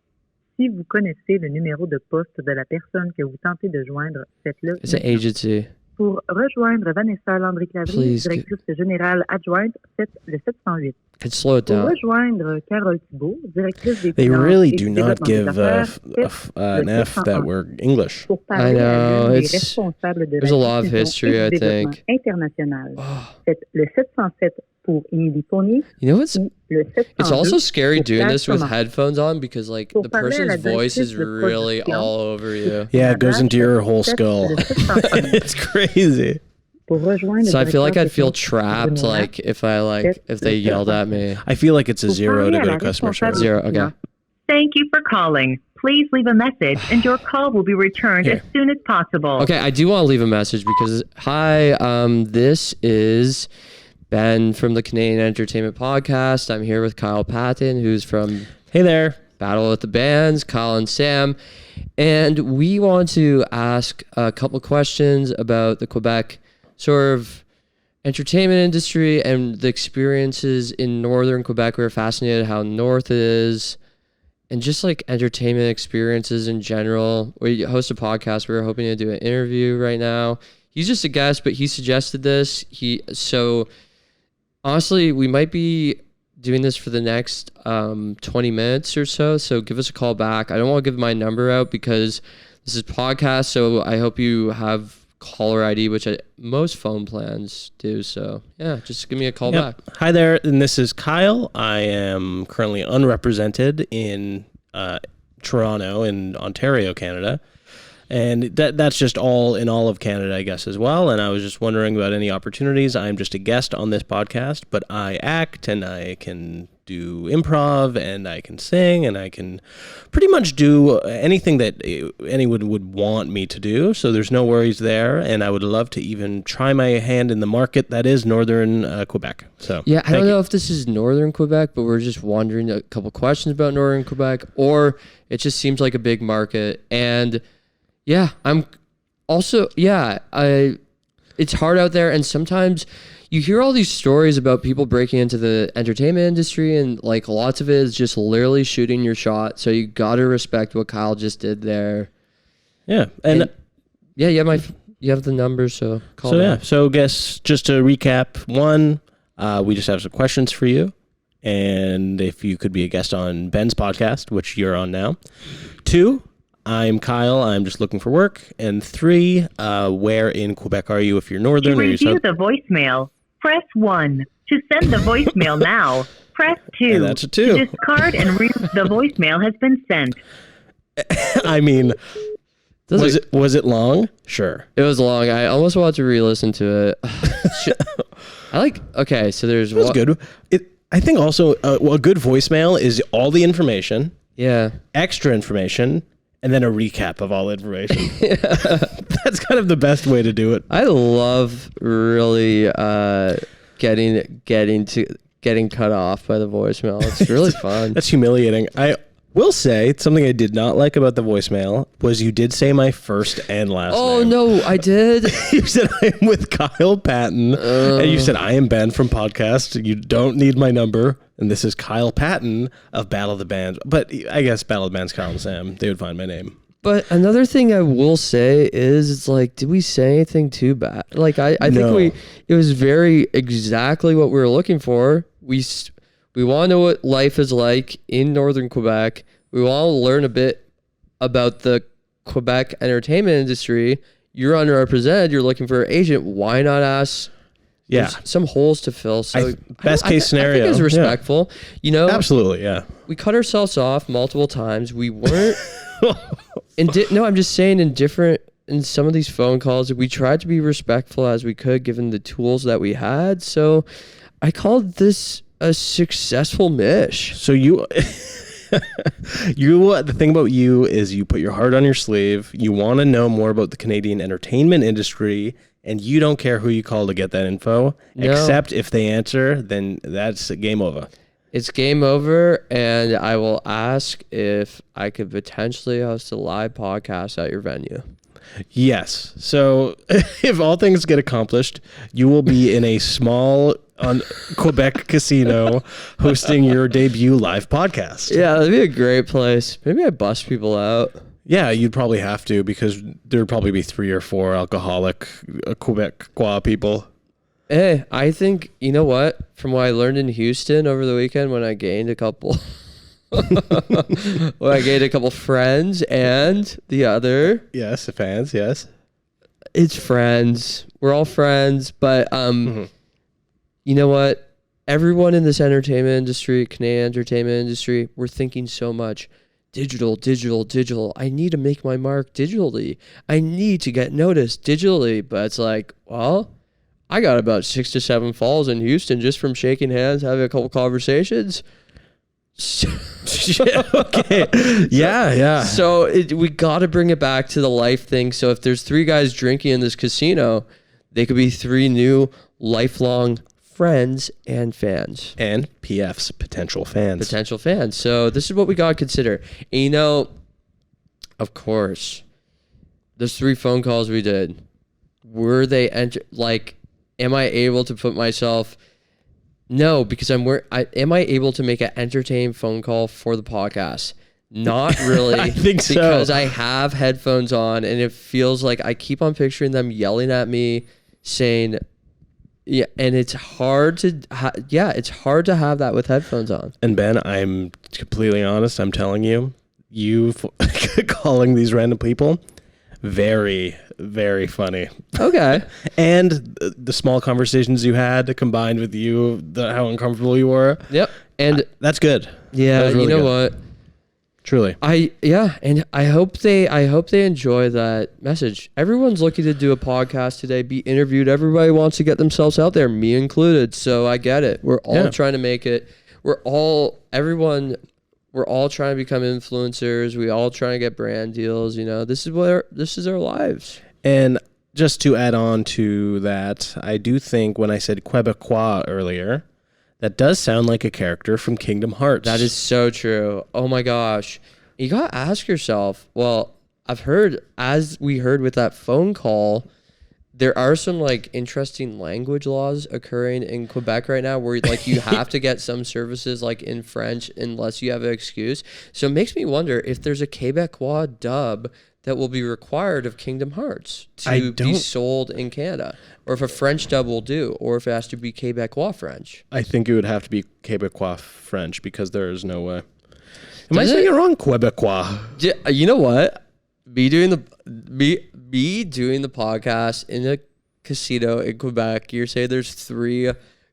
Si vous connaissez le numéro de poste de la personne que vous tentez de joindre, faites-le. It's an agency. Pour rejoindre Vanessa Landry-Clavry, Please, directrice générale adjointe, faites le 708. Can slow it Pour down. rejoindre Carole Thibault, directrice des They finances really et do du not développement des give affaires, faites an le F that 701. we're English. Pour I parler à know, l'une des it's- responsables de there's la a lot of diffusion history, et I du développement think. international, Oh, faites le 707 pour Émilie Fournier you know what's ou le 702 It's also scary pour doing Claire this with Thomas. headphones on because like Pour the parler à la person's voice is directrice de really production. all over you. Yeah, it goes into your whole Faites skull. le 705. It's crazy. Pour rejoindre So I le feel like directeur I'd feel technique trapped Bruno like if they yelled at me. I feel like it's a Pour zero to parler à go la to customer responsable service. Zero, des okay. finances. Thank you for calling. Please leave a message and your call will be returned Here. as soon as possible. Okay, I do want to leave a message because hi, this is Ben from the Canadian Entertainment Podcast. I'm here with Kyle Patan, who's from Hey there. Battle with the Bands, Kyle and Sam, and we want to ask a couple questions about the Quebec sort of entertainment industry and the experiences in northern Quebec. We're fascinated how north it is and just like entertainment experiences in general. We host a podcast. We're hoping to do an interview right now. He's just a guest, but he suggested this. So honestly, we might be doing this for the next 20 minutes or so. So give us a call back. I don't want to give my number out because this is podcast. So I hope you have caller ID, which most phone plans do. So yeah, just give me a call back. Hi there, and this is Kyle. I am currently unrepresented in Toronto in Ontario, Canada. And that's just all in all of Canada, I guess, as well. And I was just wondering about any opportunities. I'm just a guest on this podcast, but I act and I can do improv and I can sing and I can pretty much do anything that anyone would want me to do. So there's no worries there. And I would love to even try my hand in the market that is northern Quebec. So yeah, I don't know if this is northern Quebec, but we're just wondering a couple questions about northern Quebec, or it just seems like a big market. And yeah, I'm also, it's hard out there. And sometimes you hear all these stories about people breaking into the entertainment industry, and like lots of it is just literally shooting your shot. So you got to respect what Kyle just did there. Yeah. And you have the number, so call back. So guess just to recap, one, we just have some questions for you. And if you could be a guest on Ben's podcast, which you're on now. 2, I'm Kyle. I'm just looking for work. And 3, where in Quebec are you if you're northern To or you're review south? the voicemail, press 1. To send the voicemail now, press 2. Yeah, that's a 2. To discard and the voicemail has been sent. I mean, was it long? Sure. It was long. I almost wanted to re-listen to it. So there's It was good. I think also a good voicemail is all the information. Yeah. Extra information. And then a recap of all the information. That's kind of the best way to do it. I love really getting cut off by the voicemail. It's really fun. That's humiliating. I will say something I did not like about the voicemail was you did say my first and last name. Oh no, I did. You said I am with Kyle Patton, and you said I am Ben from podcast. You don't need my number, and this is Kyle Patton of Battle of the Bands. But I guess Battle of the Bands, Kyle and Sam, they would find my name. But another thing I will say is, it's like, did we say anything too bad? Like I think it was very exactly what we were looking for. We want to know what life is like in northern Quebec. We want to learn a bit about the Quebec entertainment industry. You're underrepresented. You're looking for an agent. Why not ask? Yeah. There's some holes to fill. So best case scenario. I think it was respectful. Yeah. You know, absolutely. Yeah. We cut ourselves off multiple times. We weren't. No, I'm just saying in some of these phone calls, we tried to be respectful as we could given the tools that we had. So I called this a successful mish. So the thing about you is you put your heart on your sleeve. You want to know more about the Canadian entertainment industry, and you don't care who you call to get that info, except if they answer, then that's game over. It's game over, and I will ask if I could potentially host a live podcast at your venue. Yes. So if all things get accomplished, you will be in a small on Quebec Casino hosting your debut live podcast. Yeah, that'd be a great place. Maybe I bust people out. Yeah, you'd probably have to because there'd probably be 3 or 4 alcoholic Quebecois people. Hey, I think, you know what? From what I learned in Houston over the weekend when I gained a couple friends and the other. Yes, fans, yes. It's friends. We're all friends, but you know what? Everyone in this entertainment industry, Canadian entertainment industry, we're thinking so much. Digital. I need to make my mark digitally. I need to get noticed digitally. But it's like, well, I got about 6 to 7 falls in Houston just from shaking hands, having a couple conversations. Okay. Yeah. So we got to bring it back to the life thing. So if there's 3 guys drinking in this casino, they could be 3 new lifelong friends and fans. And PF's potential fans. So this is what we got to consider. And you know, of course, those 3 phone calls we did, were they am I able to put myself... No, because am I able to make an entertaining phone call for the podcast? Not really. I think so. Because I have headphones on and it feels like I keep on picturing them yelling at me saying, yeah, and it's hard to have that with headphones on. And Ben, I'm completely honest. I'm telling you calling these random people, very, very funny. Okay. And the small conversations you had combined with how uncomfortable you were. Yep. And that's good. Yeah, really you know good. what? Truly. And I hope they enjoy that message. Everyone's looking to do a podcast today, be interviewed. Everybody wants to get themselves out there, me included. So I get it. We're all trying to make it. We're all trying to become influencers. We all trying to get brand deals. You know, this is our lives. And just to add on to that, I do think when I said Quebecois earlier, that does sound like a character from Kingdom Hearts. That is so true. Oh my gosh. You got to ask yourself, well, as we heard with that phone call, there are some like interesting language laws occurring in Quebec right now where like you have to get some services like in French unless you have an excuse. So it makes me wonder if there's a Quebecois dub that will be required of Kingdom Hearts to be sold in Canada, or if a French dub will do, or if it has to be Quebecois French. I think it would have to be Quebecois French because there is no way. Am I saying it wrong? Quebecois. Yeah, you know what? Me doing the podcast in a casino in Quebec. You're saying there's 3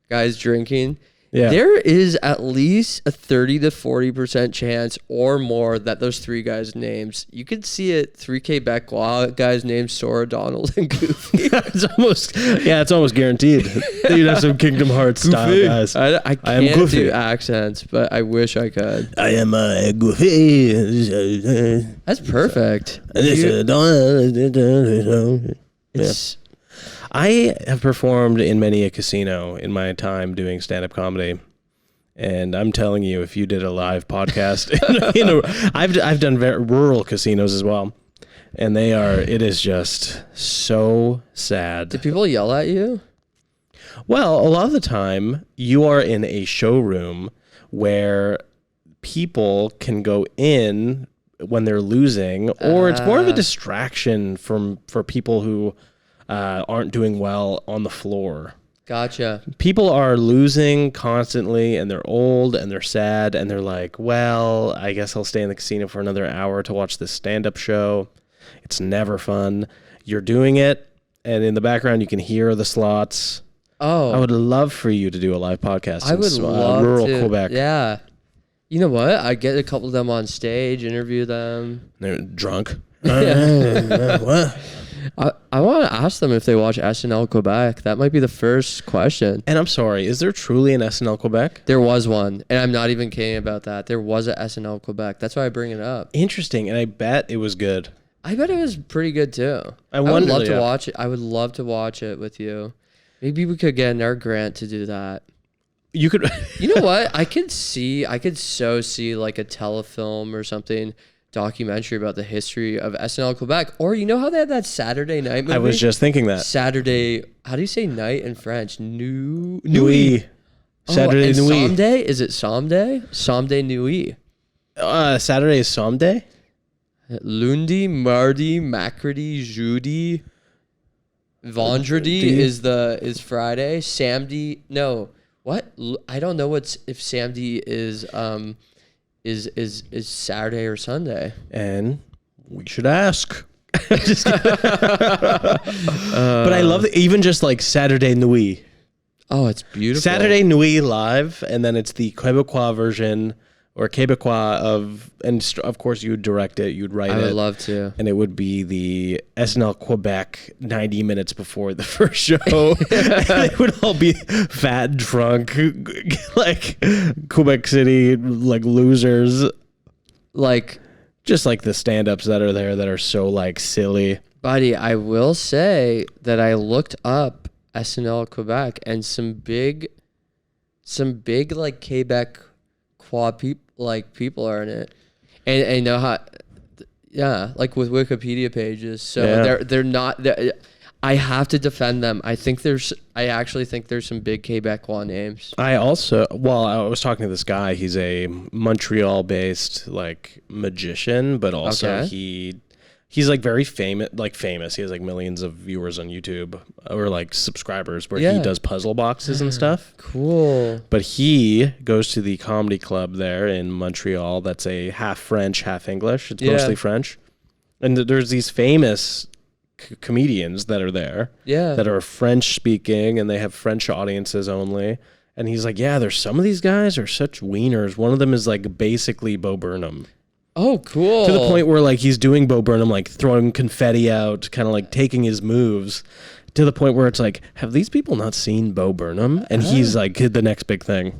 guys drinking. Yeah. There is at least a 30 to 40% chance or more that those 3 guys' names, you could see it, 3 Quebecois guys named Sora, Donald, and Goofy. It's almost guaranteed that you'd have some Kingdom Hearts style guys. I can't do accents, but I wish I could. I am Goofy. That's perfect. I have performed in many a casino in my time doing stand-up comedy, and I'm telling you, if you did a live podcast, I've done rural casinos as well, and it is just so sad. Do people yell at you? Well, a lot of the time, you are in a showroom where people can go in when they're losing, or it's more of a distraction for people who aren't doing well on the floor. Gotcha. People are losing constantly, and they're old, and they're sad, and they're like, well, I guess I'll stay in the casino for another hour to watch this stand-up show. It's never fun. You're doing it, and in the background, you can hear the slots. Oh. I would love for you to do a live podcast I would love rural to. Quebec. Yeah. You know what? I get a couple of them on stage, interview them. They're drunk. What? I want to ask them if they watch SNL Quebec. That might be the first question. And I'm sorry, is there truly an SNL Quebec? There was one, and I'm not even kidding about that. There was a SNL Quebec. That's why I bring it up. Interesting, and I bet it was good. I bet it was pretty good too. I would love to watch it. I would love to watch it with you. Maybe we could get our grant to do that. You could. You know what? I could so see like a telefilm or something documentary about the history of SNL Quebec. Or you know how they had that Saturday night movie? I was just thinking that. Saturday, how do you say night in French? Nuit. Saturday and Nuit. Samedi? Is it Samedi? Samedi Nuit. Saturday is Samedi? Lundi, mardi, mercredi, jeudi. Vendredi is Friday. Samedi, no. What? I don't know if Samedi is Saturday or Sunday. And we should ask. Just but I love even just like Saturday Nuit. Oh, it's beautiful. Saturday Nuit live, and then it's the Quebecois version or Quebecois and of course you would direct it, you'd write it. I would love to. And it would be the SNL Quebec 90 minutes before the first show. And they would all be fat, drunk, like Quebec City, like losers. Like, just like the stand-ups that are there that are so like silly. Buddy, I will say that I looked up SNL Quebec and some big like Quebec people are in it, and I know how, yeah, like with Wikipedia pages. So they're not. I have to defend them. I actually think there's some big Quebecois names. I was talking to this guy. He's a Montreal-based like magician, but also he's like very famous. He has like millions of viewers on YouTube or like subscribers where he does puzzle boxes and stuff. Cool. But he goes to the comedy club there in Montreal. That's a half French, half English. It's mostly French. And there's these famous comedians that are there that are French speaking, and they have French audiences only. And he's like, yeah, there's some of these guys are such wieners. One of them is like basically Bo Burnham. Oh, cool. To the point where like he's doing Bo Burnham, like throwing confetti out, kind of like taking his moves, to the point where it's like, have these people not seen Bo Burnham? And he's like the next big thing.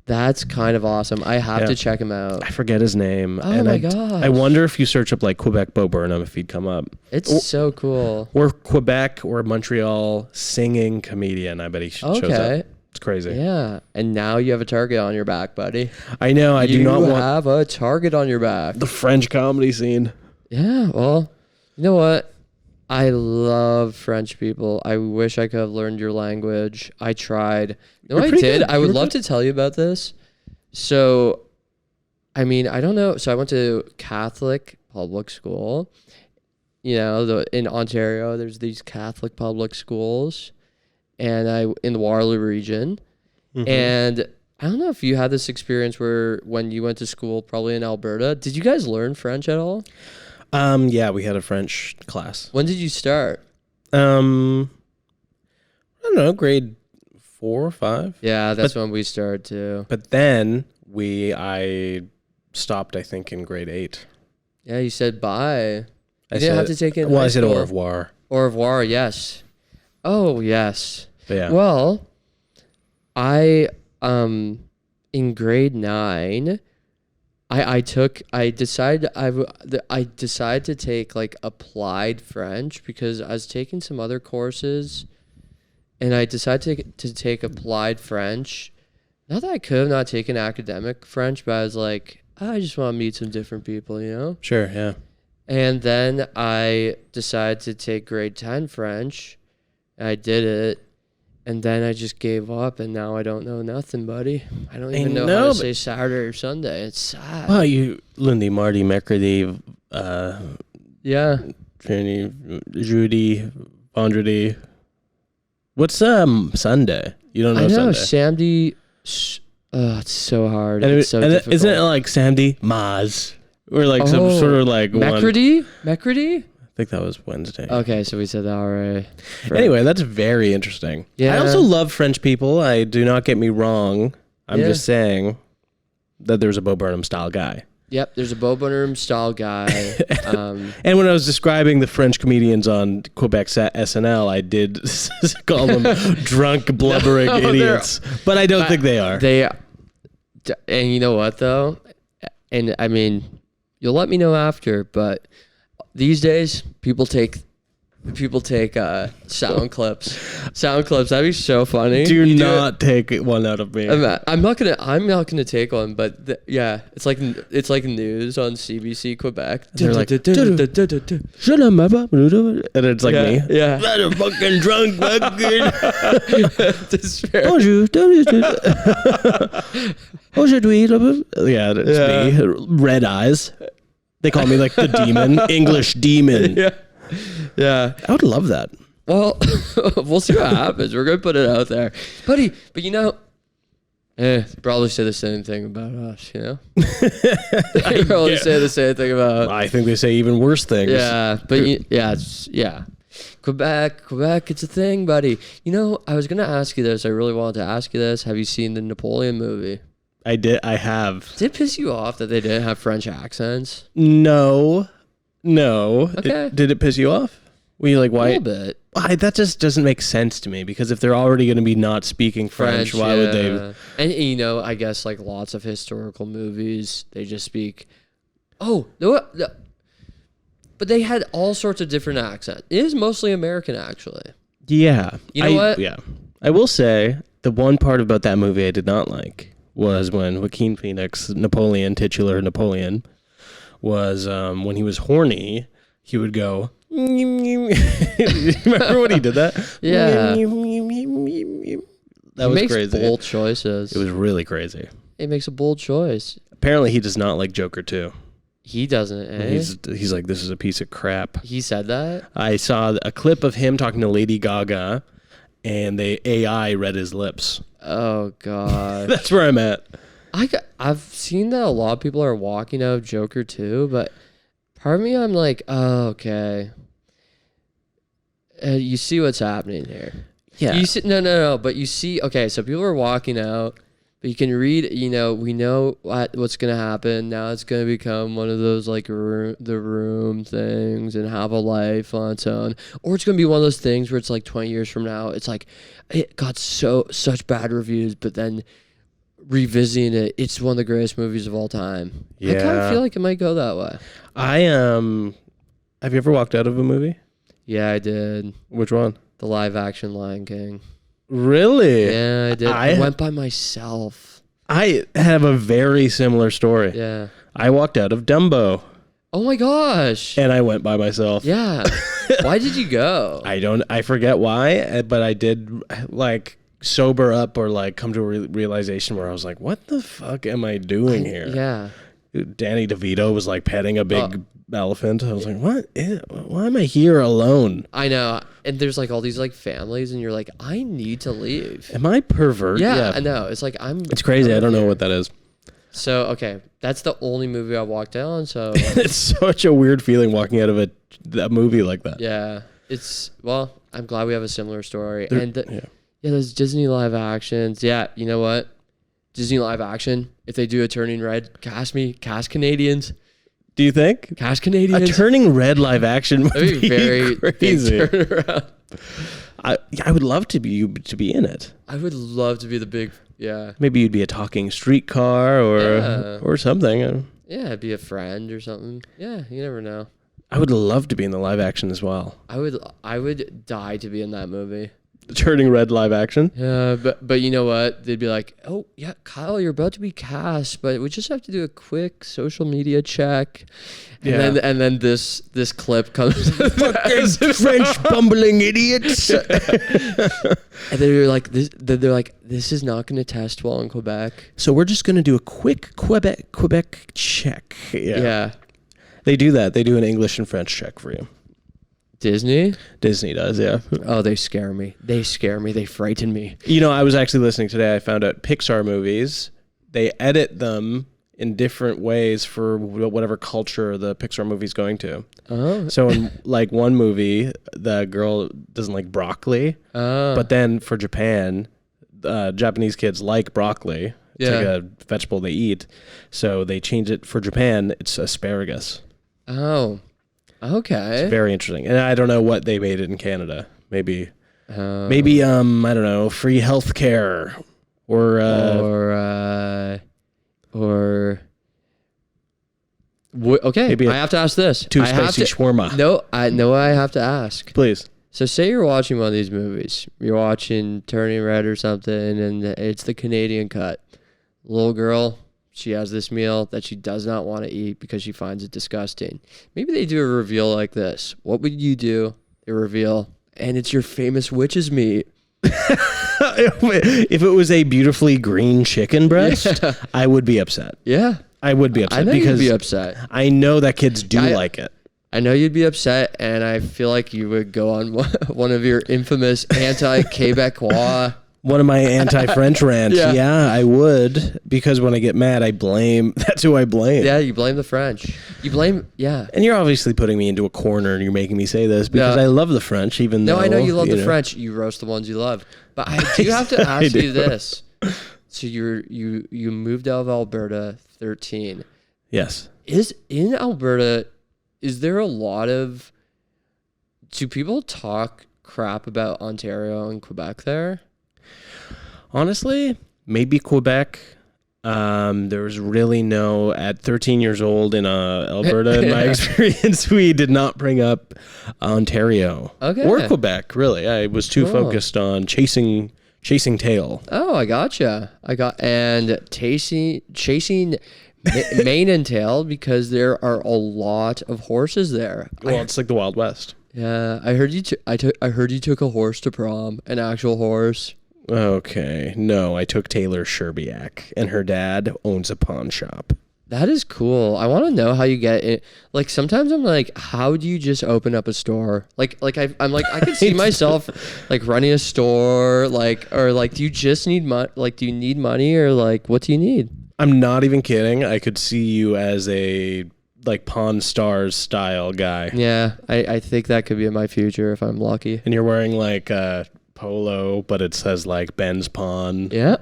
That's kind of awesome. I have to check him out. I forget his name. Oh my gosh. I wonder if you search up like Quebec Bo Burnham, if he'd come up. It's so cool. Or Quebec or Montreal singing comedian. I bet he shows up. It's crazy. Yeah. And now you have a target on your back, buddy. I know. I do not want... You have a target on your back. The French comedy scene. Yeah. Well, you know what? I love French people. I wish I could have learned your language. I tried. No, I did. Good. I would love to tell you about this. So, I mean, I don't know. So I went to Catholic public school. You know, in Ontario, there's these Catholic public schools. And in the Waterloo region. Mm-hmm. And I don't know if you had this experience where when you went to school, probably in Alberta, did you guys learn French at all? Yeah, we had a French class. When did you start? I don't know, grade 4 or 5. Yeah, that's when we started too. But then I stopped, I think, in grade 8. Yeah, you said bye. You didn't have to take it. Well, I said au revoir. Au revoir, yes. Oh, yes. Yeah. Well, I in grade 9, I decided to take like applied French because I was taking some other courses, and I decided to take applied French. Not that I could have not taken academic French, but I was like, I just want to meet some different people, you know? Sure, yeah. And then I decided to take grade 10 French. I did it, and then I just gave up, and now I don't know nothing, buddy. I don't even know how to say Saturday or Sunday. It's sad. Well, you lundi, mardi, mercredi, Trini, jeudi, vendredi. What's Sunday? You don't know I know, Sunday. Samedi. Oh, it's so hard. And it's so difficult. Isn't it like Samedi, Maz? Or like some sort of like mercredi? Mercredi? I think that was Wednesday. Okay, so we said that already. Anyway, that's very interesting. Yeah. I also love French people. I do not get me wrong. I'm just saying that there's a Bo Burnham style guy. Yep, there's a Bo Burnham style guy. And when I was describing the French comedians on Quebec's SNL, I did call them drunk, blubbering idiots. But I don't think they are. And you know what, though? And I mean, you'll let me know after, but these days, people take people take sound clips. Sound clips. That'd be so funny. Do not take one out of me. I'm not gonna take one, but yeah, it's like news on CBC Quebec. They're like, and it's like me. Yeah. That fucking drunk fucking. Despair. Yeah, it's me. Red eyes. They call me like the demon, English demon. Yeah. I would love that. Well, we'll see what happens. We're gonna put it out there, buddy. But probably say the same thing about us. They probably say the same thing about. I think they say even worse things. Yeah, but Quebec, it's a thing, buddy. I was gonna ask you this. I really wanted to ask you this. Have you seen the Napoleon movie? I did. I have. Did it piss you off that they didn't have French accents? No. Okay. Did it piss you off? Were you like, why? A little bit. That just doesn't make sense to me, because if they're already going to be not speaking French, why would they? And I guess like lots of historical movies, they just speak. Oh no, but they had all sorts of different accents. It is mostly American, actually. Yeah. You know what? Yeah. I will say the one part about that movie I did not like was when Joaquin Phoenix, titular Napoleon, was when he was horny, he would go. Remember when he did that? Yeah. That was crazy. He makes bold choices. It was really crazy. He makes a bold choice. Apparently, he does not like Joker 2. He doesn't, eh? He's like, this is a piece of crap. He said that? I saw a clip of him talking to Lady Gaga, and the AI read his lips. Oh, God. That's where I'm at. I've seen that a lot of people are walking out of Joker 2, but part of me, I'm like, oh, okay. You see what's happening here. Yeah. You see, no. But you see, okay, so people are walking out, but you can read, we know what's going to happen. Now it's going to become one of those like the room things and have a life on its own. Or it's going to be one of those things where it's like 20 years from now, it's like, it got such bad reviews, but then revisiting it, it's one of the greatest movies of all time. Yeah. I kind of feel like it might go that way. Have you ever walked out of a movie? Yeah, I did. Which one? The live action Lion King. Really? Yeah, I did. I went by myself. I have a very similar story. Yeah. I walked out of Dumbo. Oh my gosh. And I went by myself. Yeah. Why did you go? I forget why, but I did like sober up or like come to a realization where I was like, what the fuck am I doing here? Yeah. Danny DeVito was like petting a big elephant. I was like, why am I here alone? I know. And there's like all these like families and you're like, I need to leave. Am I pervert? Yeah. I know. It's like It's crazy. I don't know what that is. So, okay. That's the only movie I walked out on. So it's such a weird feeling walking out of a movie like that. Yeah. I'm glad we have a similar story. Those Disney live actions. Yeah. You know what? Disney live action. If they do a Turning Red, cast Canadians. Do you think? Cast Canadians. A Turning Red live action would be very crazy. I would love to be in it. I would love to be the big, yeah. Maybe you'd be a talking streetcar or something. Yeah, be a friend or something. Yeah, you never know. I would love to be in the live action as well. I would die to be in that movie. Turning Red live action. Yeah, but you know what? They'd be like, "Oh yeah, Kyle, you're about to be cast, but we just have to do a quick social media check." And then this clip comes. Fucking French bumbling idiots. And they're like, this is not going to test well in Quebec. So we're just going to do a quick Quebec check. Yeah. They do that. They do an English and French check for you. Disney does, yeah. Oh, they scare me. They frighten me. I was actually listening today. I found out Pixar movies, they edit them in different ways for whatever culture the Pixar movie's going to. Oh. So in like one movie, the girl doesn't like broccoli, but then for Japan, Japanese kids like broccoli. It's like a vegetable they eat. So they change it for Japan. It's asparagus. Oh. Okay. It's very interesting. And I don't know what they made it in Canada. Maybe I don't know, free healthcare or Okay, Maybe I have to ask this. too I have spicy shawarma. No, I have to ask. Please. So say you're watching one of these movies. You're watching Turning Red or something, and it's the Canadian cut. Little girl, she has this meal that she does not want to eat because she finds it disgusting. Maybe they do a reveal like this. What would you do? They reveal, and it's your famous witch's meat. If it was a beautifully green chicken breast, I would be upset. Yeah. I would be upset. I know because you'd be upset. I know that kids do like it. I know you'd be upset, and I feel like you would go on one of your infamous anti-Quebecois. One of my anti-French rants. Yeah. Yeah, I would. Because when I get mad, I blame. That's who I blame. Yeah, you blame the French. You blame, yeah. And you're obviously putting me into a corner and you're making me say this because I love the French, even though. No, I know you love the French. You roast the ones you love. But I do have to ask you this. So you moved out of Alberta 13. Yes. In Alberta, is there a lot of... Do people talk crap about Ontario and Quebec there? Honestly, maybe Quebec. There was really no, at 13 years old in Alberta, in my experience, we did not bring up Ontario or Quebec, really. I was too focused on chasing tail. Oh, I gotcha. And chasing mane and tail because there are a lot of horses there. Well, it's like the Wild West. Yeah, I heard you took a horse to prom, an actual horse. Okay. No, I took Taylor Sherbiak, and her dad owns a pawn shop. That is cool. I want to know how you get it. Like, sometimes I'm like, how do you just open up a store? I'm like, I could see myself like running a store, or do you just need money? Like, do you need money, or like, what do you need? I'm not even kidding. I could see you as a Pawn Stars style guy. Yeah, I think that could be in my future if I'm lucky. And you're wearing like a polo, but it says like Ben's Pawn. Yeah.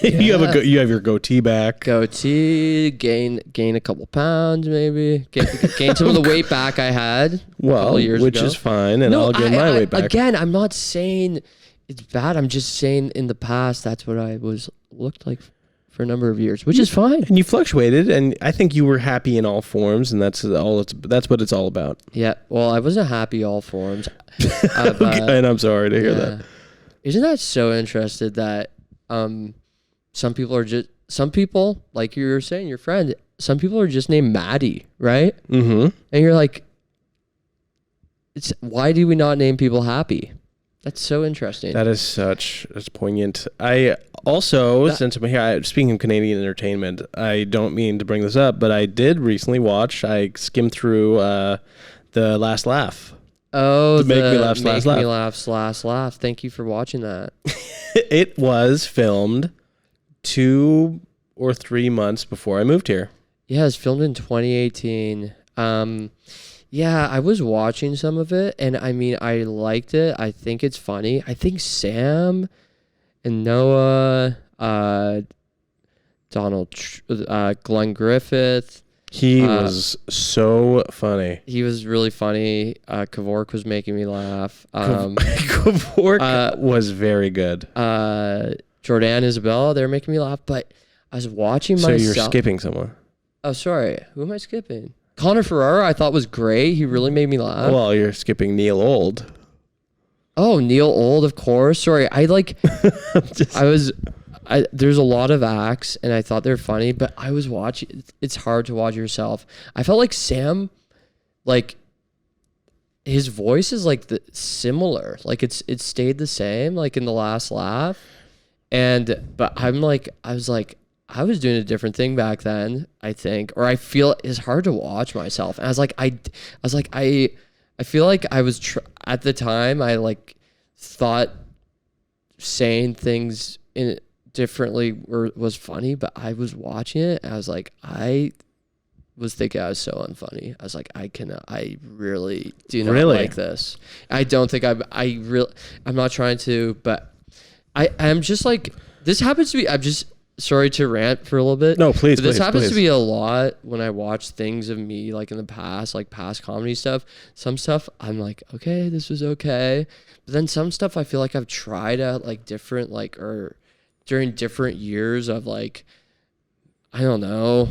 You have your goatee back. Goatee, gain a couple pounds maybe. Gain some of the weight back I had a couple years which ago. is fine, and I'll gain my weight back. Again, I'm not saying it's bad. I'm just saying in the past that's what I looked like for a number of years, which is fine. And you fluctuated, and I think you were happy in all forms, and that's what it's all about. Yeah. Well, I wasn't happy all forms. And I'm sorry to hear that. Isn't that so interesting that some people, like you were saying, your friend, some people are just named Maddie, right? Mm-hmm. And you're like, why do we not name people Happy? That's so interesting. That's poignant. I also, since I'm here, speaking of Canadian entertainment, I don't mean to bring this up, but I did recently I skimmed through The Last Laugh. Oh, Make Me Laugh, Last Laugh. Thank you for watching that. It was filmed 2 or 3 months before I moved here. Yeah, it was filmed in 2018. Yeah, I was watching some of it, and I mean, I liked it. I think it's funny. I think Sam and Noah, Glenn Griffith. He was so funny. He was really funny. Kavork was making me laugh. Kavork was very good. Jordan, Isabella, they were making me laugh, but I was watching myself. So you're skipping someone. Oh, sorry. Who am I skipping? Connor Ferrara, I thought was great. He really made me laugh. Well, you're skipping Neil Old. Oh, Neil Old, of course. Sorry, there's a lot of acts, and I thought they're funny, but I was watching. It's hard to watch yourself. I felt like Sam, like his voice is like similar. Like it stayed the same, like in The Last Laugh. But I was doing a different thing back then, I think, or I feel it's hard to watch myself. And I feel like I was at the time I like thought saying things in differently was funny, but I was watching it and I was like, I was thinking I was so unfunny. I was like, I really do not like this. I don't think I'm not trying to, but I'm just like, this happens to be, I'm just sorry to rant for a little bit. No, please. But this happens to be a lot when I watch things of me, like in the past, like past comedy stuff. Some stuff I'm like, okay, this was okay. But then some stuff I feel like I've tried at like different, like, or during different years of like, I don't know,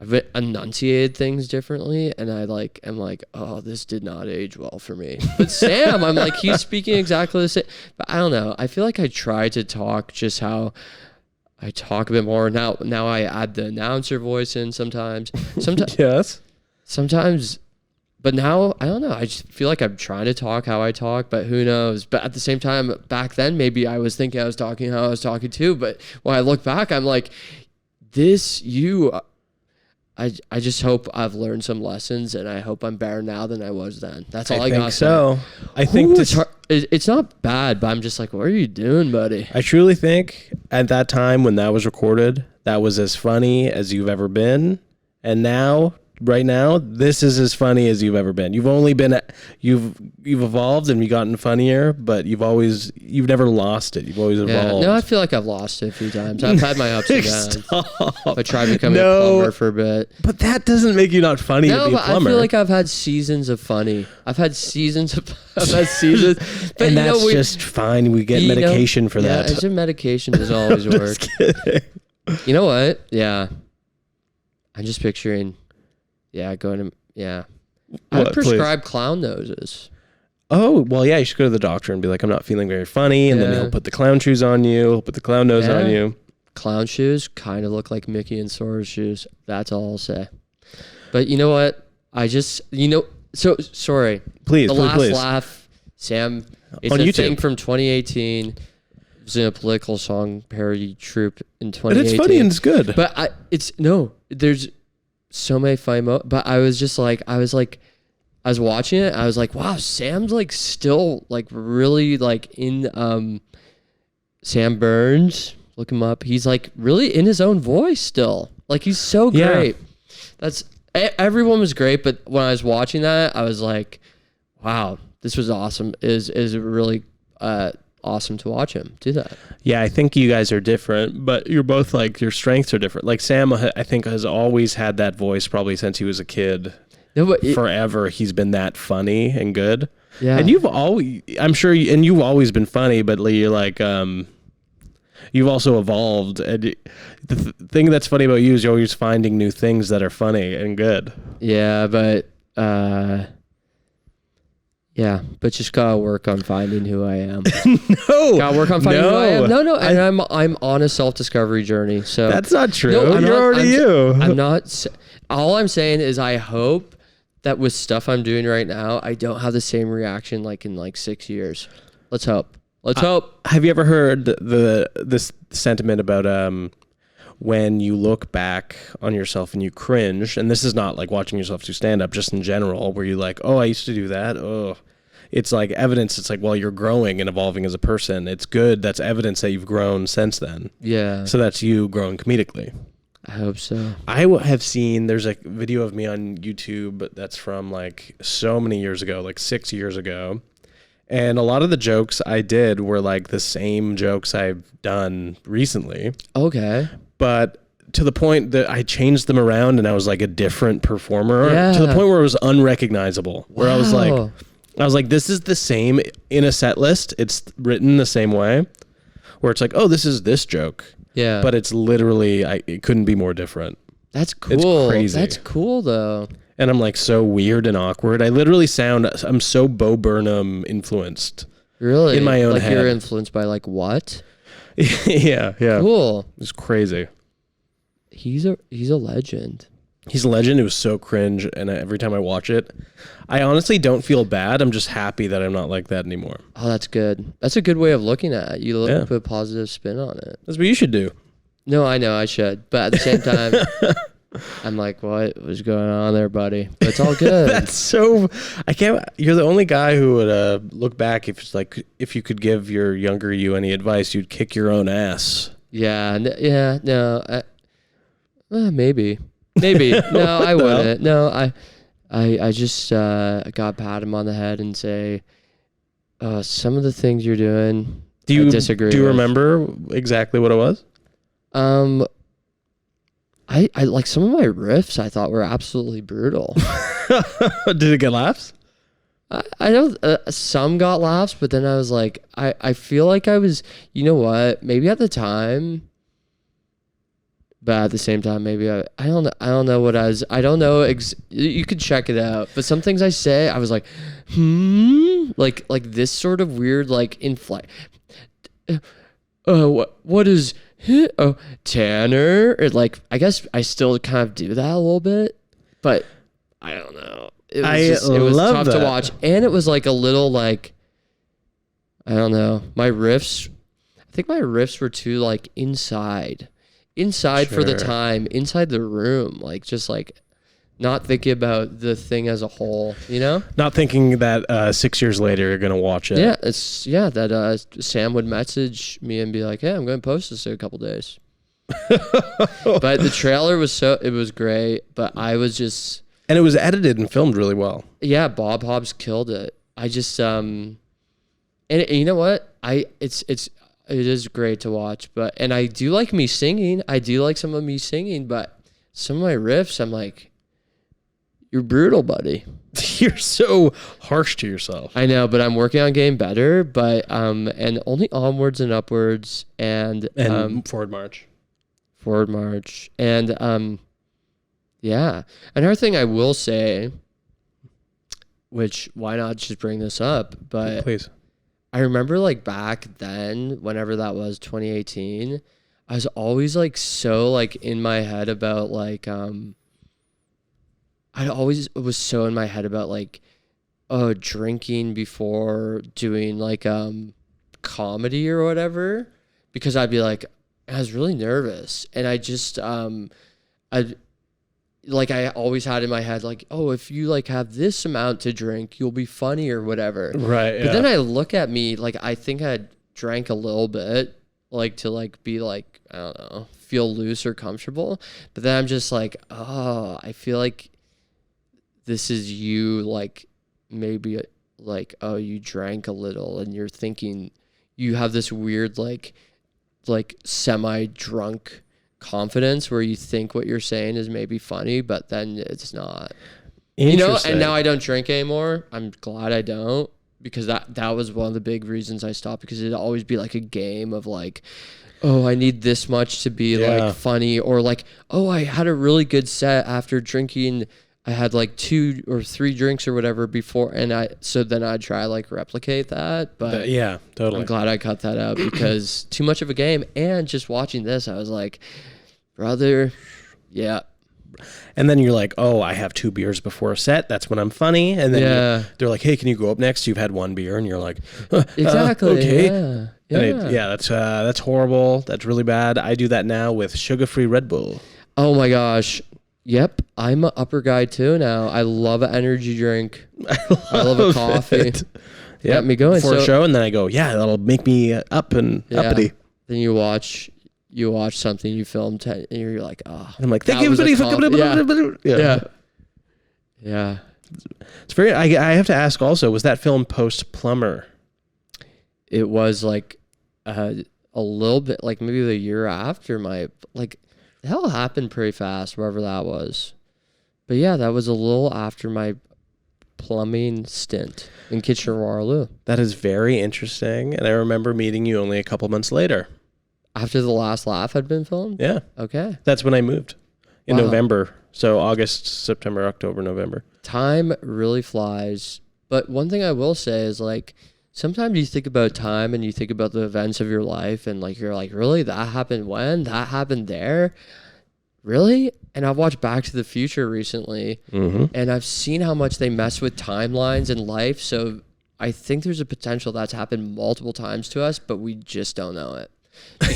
I've enunciated things differently, and I'm like, oh, this did not age well for me. But Sam, I'm like, he's speaking exactly the same. But I don't know. I feel like I try to talk just how I talk a bit more now. Now I add the announcer voice in sometimes. Yes. Sometimes, but now I don't know. I just feel like I'm trying to talk how I talk, but who knows? But at the same time, back then maybe I was thinking I was talking how I was talking too. But when I look back, I'm like, I just hope I've learned some lessons, and I hope I'm better now than I was then. That's all I got. So I think it's not bad, but I'm just like, what are you doing, buddy? I truly think at that time when that was recorded, that was as funny as you've ever been. And now, right now, this is as funny as you've ever been. You've only been, you've evolved and you've gotten funnier, but you've never lost it. You've always evolved. No, I feel like I've lost it a feew times. I've had my ups and downs. I tried becoming a plumber for a bit. But that doesn't make you not funny to be a plumber. I feel like I've had seasons of funny. I've had seasons. But and that's just fine. We get medication for that. Yeah, medication does always work. You know what? Yeah. I'm just picturing... going to, I prescribe clown noses. Oh, well, yeah, you should go to the doctor and be like, I'm not feeling very funny. And then he'll put the clown shoes on you. He'll put the clown nose on you. Clown shoes kind of look like Mickey and Sora's shoes. That's all I'll say. But you know what? Sorry. Please, the last please. laugh, Sam, it's on a YouTube. thing from 2018. It was in a political song parody troupe in 2018. And it's funny and it's good. But there's so many funny but I was watching it, I was like, wow, Sam's like still like really like in Sam Burns, look him up, he's like really in his own voice still, like he's so great. Everyone was great, but when I was watching that, I was like, wow, this was awesome. Is really awesome to watch him do that. Yeah, I think you guys are different, but you're both like, your strengths are different. Like Sam, I think, has always had that voice probably since he was a kid. Forever, he's been that funny and good. Yeah. And you've always been funny, but you're like, you've also evolved. And the thing that's funny about you is you're always finding new things that are funny and good. Yeah, but just gotta work on finding who I am. Gotta work on finding who I am. No, and I'm on a self-discovery journey. So that's not true. No, you're already you. I'm not. All I'm saying is I hope that with stuff I'm doing right now, I don't have the same reaction like in like 6 years. Let's hope. Have you ever heard this sentiment about when you look back on yourself and you cringe? And this is not like watching yourself do stand-up, just in general, where you're like, oh, I used to do that. Oh, it's like evidence. It's like, well, you're growing and evolving as a person. It's good. That's evidence that you've grown since then. Yeah. So that's you growing comedically. I hope so. I have seen, there's a video of me on YouTube that's from like so many years ago, like 6 years ago. And a lot of the jokes I did were like the same jokes I've done recently. Okay. But to the point that I changed them around and I was like a different performer, to the point where it was unrecognizable, where I was like, this is the same in a set list. It's written the same way, where it's like, oh, this is this joke. Yeah. But it's literally, it couldn't be more different. That's cool. It's crazy. That's cool though. And I'm like so weird and awkward. I literally I'm so Bo Burnham influenced. Really? In my own head. Like you're influenced by like what? Yeah. Cool. It's crazy. He's a legend. He's a legend. It was so cringe, and every time I watch it, I honestly don't feel bad. I'm just happy that I'm not like that anymore. Oh, that's good. That's a good way of looking at it. You put a positive spin on it. That's what you should do. No, I know I should, but at the same time, I'm like, what was going on there, buddy? But it's all good. That's so. I can't. You're the only guy who would look back if you could give your younger you any advice, you'd kick your own ass. Yeah. No. Maybe. No, I wouldn't. No, I just got pat him on the head and say, some of the things you're doing, I disagree. Do you remember exactly what it was? I like some of my riffs I thought were absolutely brutal. Did it get laughs? I know some got laughs, but then I was like, I feel like I was, you know what? Maybe at the time, But at the same time, maybe I don't know what I don't know. You could check it out. But some things I say, I was like, like this sort of weird, like inflect. What is, Tanner? Or like, I guess I still kind of do that a little bit, but I don't know. It was tough to watch. And it was like a little like, I don't know. I think my riffs were too like inside for the time, inside the room, like just like not thinking about the thing as a whole, Not thinking that 6 years later you're gonna watch it. Yeah, that Sam would message me and be like, "Hey, I'm going to post this in a couple days." But the trailer it was great, but I was just, and it was edited and filmed really well. Yeah, Bob Hobbs killed it. I just and you know what? It is great to watch, and I do like me singing. I do like some of me singing, but some of my riffs, I'm like, you're brutal, buddy. You're so harsh to yourself. I know, but I'm working on getting better. But and only onwards and upwards and forward march, and yeah. Another thing I will say, which why not just bring this up? But please. I remember like back then, whenever that was 2018, I was always like so like in my head about like I always was so in my head about like drinking before doing like comedy or whatever, because I'd be like, I was really nervous, and I just I always had in my head, like, oh, if you like have this amount to drink, you'll be funny or whatever. Right. But then I look at me, like, I think I drank a little bit, like to like be like, I don't know, feel loose or comfortable. But then I'm just like, oh, I feel like this is you, like maybe like, oh, you drank a little and you're thinking you have this weird like semi-drunk confidence where you think what you're saying is maybe funny, but then it's not. And now I don't drink anymore. I'm glad I don't, because that was one of the big reasons I stopped, because it'd always be like a game of like, oh, I need this much to be like funny, or like, oh, I had a really good set after drinking. I had like 2 or 3 drinks or whatever before, and so then I'd try like replicate that. But yeah, totally. I'm glad I cut that out, because too much of a game. And just watching this, I was like, brother, yeah. And then you're like, oh, I have 2 beers before a set. That's when I'm funny. And then they're like, hey, can you go up next? You've had 1 beer, and you're like, exactly. Okay. Yeah. That's horrible. That's really bad. I do that now with sugar-free Red Bull. Oh my gosh. Yep, I'm an upper guy too now. I love an energy drink. I love a coffee. Yeah, me going for a show, and then I go, yeah, that'll make me up and uppity. Then you watch something you filmed, and you're like, oh. And I'm like, thank you, everybody. Yeah. It's very. I have to ask also, was that film post Plumber? It was like a little bit, like maybe the year after my like. The hell happened pretty fast, wherever that was. But yeah, that was a little after my plumbing stint in Kitchener-Waterloo. That is very interesting. And I remember meeting you only a couple months later. After The Last Laugh had been filmed? Yeah. Okay. That's when I moved. In November. So August, September, October, November. Time really flies. But one thing I will say is like, sometimes you think about time and you think about the events of your life, and like you're like, really, that happened when? That happened there? Really? And I've watched Back to the Future recently, and I've seen how much they mess with timelines in life. So I think there's a potential that's happened multiple times to us, but we just don't know it.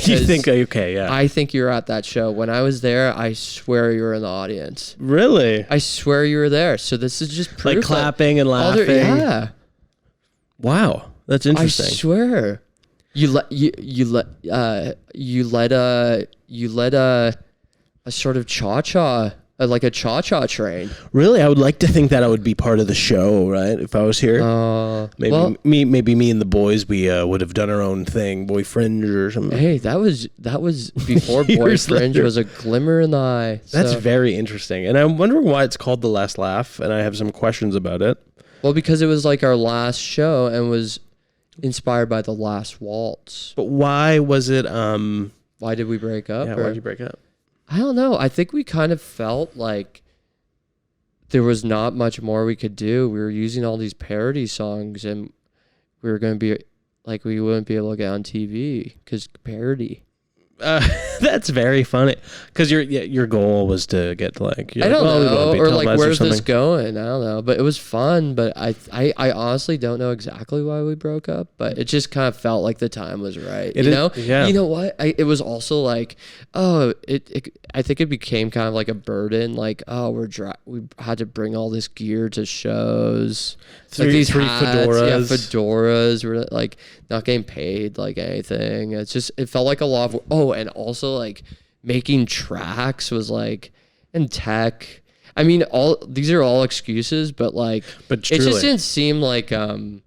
You think, okay, yeah. I think you're at that show. When I was there, I swear you were in the audience. Really? I swear you were there. So this is just proof. Like clapping and laughing. Yeah. Wow, that's interesting. I swear, you led a sort of cha-cha, like a cha-cha train. Really, I would like to think that I would be part of the show, right? If I was here, maybe me and the boys, we would have done our own thing, Boy Fringe or something. Hey, that was before Boy Fringe was a glimmer in the eye. That's very interesting, and I'm wondering why it's called The Last Laugh, and I have some questions about it. Well, because it was like our last show and was inspired by The Last Waltz. But why was it? Why did we break up? Yeah, why did you break up? I don't know. I think we kind of felt like there was not much more we could do. We were using all these parody songs, and we were going to be like, we wouldn't be able to get on TV because parody. That's very funny because your goal was to get like I don't know, or like where's this going? I don't know, but it was fun. But I honestly don't know exactly why we broke up, but it just kind of felt like the time was right. You know what? It was also like, I think it became kind of like a burden. Like, we had to bring all this gear to shows, like these three fedoras. We're like not getting paid like anything. It felt like a lot of and also like making tracks was like, and tech. I mean, these are all excuses, but it just didn't seem like felt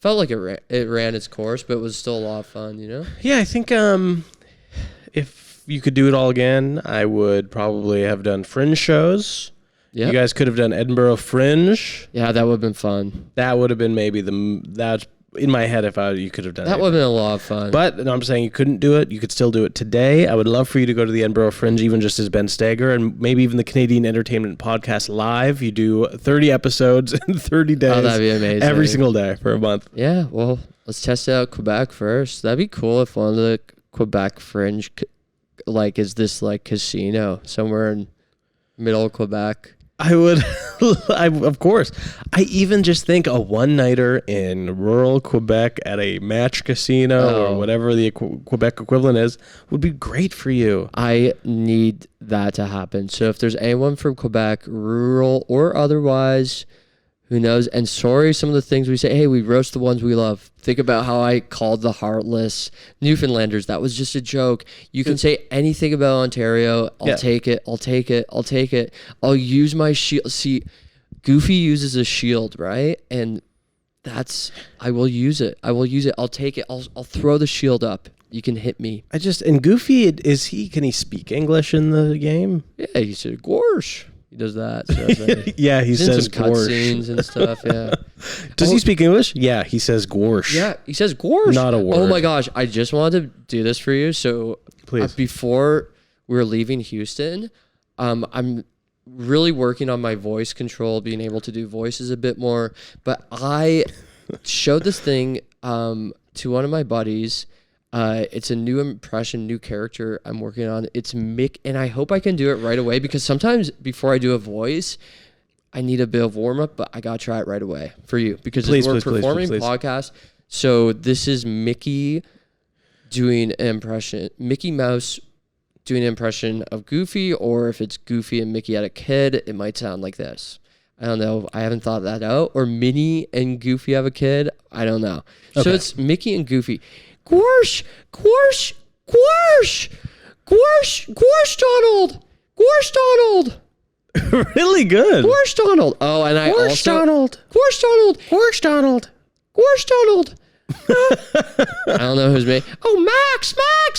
like it ran its course, but it was still a lot of fun, you know? Yeah, I think if you could do it all again, I would probably have done Fringe shows. Yep. You guys could have done Edinburgh Fringe. Yeah, that would have been fun. That would have been maybe that's in my head you could have done that. Would have been a lot of fun. But no, I'm saying you couldn't do it. You could still do it today. I would love for you to go to the Edinburgh Fringe, even just as Ben Stager, and maybe even the Canadian Entertainment Podcast Live. You do 30 episodes in 30 days. Oh, that'd be amazing. Every single day for a month. Yeah, well, let's test out Quebec first. That'd be cool if one of the Quebec Fringe is this like casino somewhere in middle of Quebec. I would, of course. I even just think a one-nighter in rural Quebec at a match casino or whatever the Quebec equivalent is would be great for you. I need that to happen. So if there's anyone from Quebec, rural or otherwise, who knows? And sorry, some of the things we say, hey, we roast the ones we love. Think about how I called the Heartless Newfoundlanders. That was just a joke. You can say anything about Ontario. I'll take it. I'll take it. I'll take it. I'll use my shield. See, Goofy uses a shield, right? And I will use it. I will use it. I'll take it. I'll throw the shield up. You can hit me. And Goofy, can he speak English in the game? Yeah, he said, "Gorsh." He does that. So yeah, he says cutscenes and stuff. Yeah. Does he speak English? Yeah, he says "gorsh." Yeah, he says "gorsh." Not a word. Oh my gosh! I just wanted to do this for you. So, please, before we were leaving Houston, I'm really working on my voice control, being able to do voices a bit more. But I showed this thing to one of my buddies. It's a new impression, new character I'm working on. It's Mick, and I hope I can do it right away because sometimes before I do a voice, I need a bit of warm up, but I gotta try it right away for you because we're performing podcast. So this is Mickey doing an impression, Mickey Mouse doing an impression of Goofy, or if it's Goofy and Mickey had a kid, it might sound like this. I don't know. I haven't thought that out. Or Minnie and Goofy have a kid. I don't know. Okay. So it's Mickey and Goofy. Gorsh, Gorsh, Gorsh, Gorsh, Gorsh Donald, Gorsh Donald. Really good. Gorsh Donald. Oh, and I Gorsh also... Donald. Gorsh Donald. Gorsh Donald. Gorsh Donald. I don't know who's me. Oh, Max, my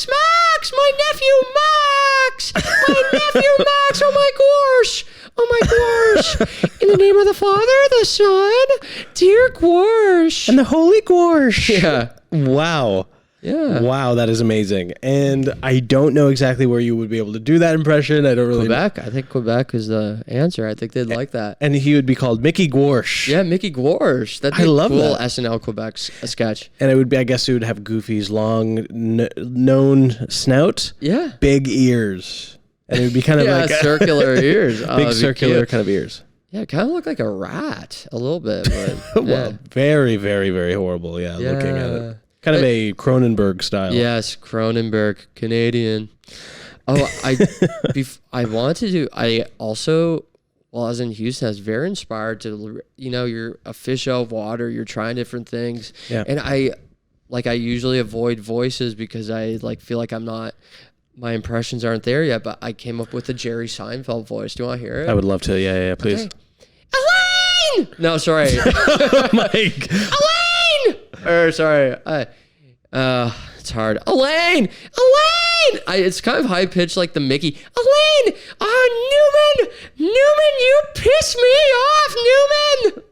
nephew Max. My nephew Max. Oh, my Gorsh. Oh, my Gorsh. In the name of the Father, the Son, dear Gorsh. And the Holy Gorsh. Yeah. Wow. Yeah. Wow, that is amazing. And I don't know exactly where you would be able to do that impression. I don't really Quebec. know. I think Quebec is the answer. I think they'd like that. And he would be called Mickey Gorsh. Yeah, Mickey Gorsh. That'd be I love a cool that. SNL Quebec sketch. And it would be, I guess it would have Goofy's long known snout. Yeah. Big ears. And it would be kind of like circular ears. Big circular kind of ears. Yeah, it kind of looked like a rat a little bit. But, well, very, very, very horrible. Yeah, looking at it. Kind of a Cronenberg style. Yes, Cronenberg, Canadian. Oh, I want to do. I also, while I was in Houston, I was very inspired to. You're a fish out of water. You're trying different things. Yeah. And I usually avoid voices because I feel like I'm not. My impressions aren't there yet. But I came up with a Jerry Seinfeld voice. Do you want to hear it? I would love to. Yeah, please. Okay. Elaine! No, sorry. Oh my God. Elaine! Or sorry, it's hard. Elaine! It's kind of high pitched like the Mickey. Elaine! Newman! You piss me off, Newman!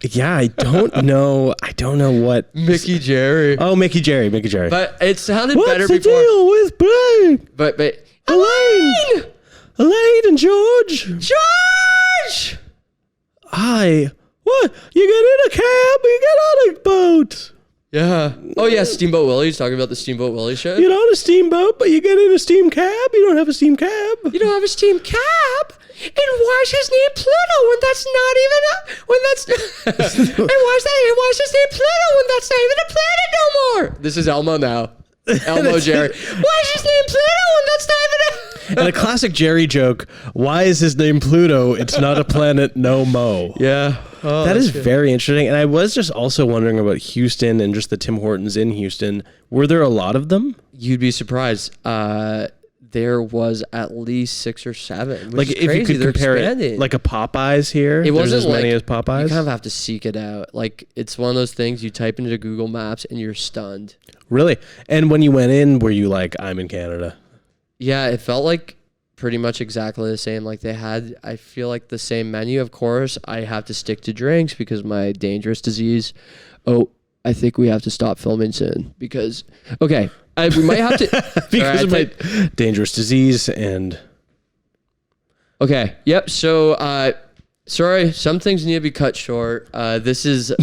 Yeah, I don't know. I don't know what Mickey Jerry. Oh, Mickey Jerry. But it sounded What's better the before. deal with Blake? But Elaine and George. George. Hi. What? You get in a cab, you get on a boat. Yeah. Oh yeah, Steamboat Willie. He's talking about the Steamboat Willie show. You're on a steamboat, but you get in a steam cab. You don't have a steam cab. You don't have a steam cab? And why's his name Pluto when that's not even a... When that's... and why's his name Pluto when that's not even a planet no more? This is Elmo now. Elmo Jerry. Why's his name Pluto when that's not even a... And a classic Jerry joke, why is his name Pluto? It's not a planet no mo. Yeah. Oh, that is good. very interesting. And I was just also wondering about Houston and just the Tim Hortons in Houston. Were there a lot of them? You'd be surprised. There was at least 6 or 7. Like if crazy. you could They're compare expanding. it, like a Popeyes here, It wasn't there's as many like- as Popeyes. You kind of have to seek it out. Like it's one of those things you type into Google Maps and you're stunned. Really? And when you went in, were you like, I'm in Canada? Yeah, it felt like pretty much exactly the same. Like they had, I feel like the same menu. Of course, I have to stick to drinks because my dangerous disease. Oh, I think we have to stop filming soon because, okay, we might have to. Because of right, my dangerous disease and... Okay, yep. So, sorry, some things need to be cut short. This is,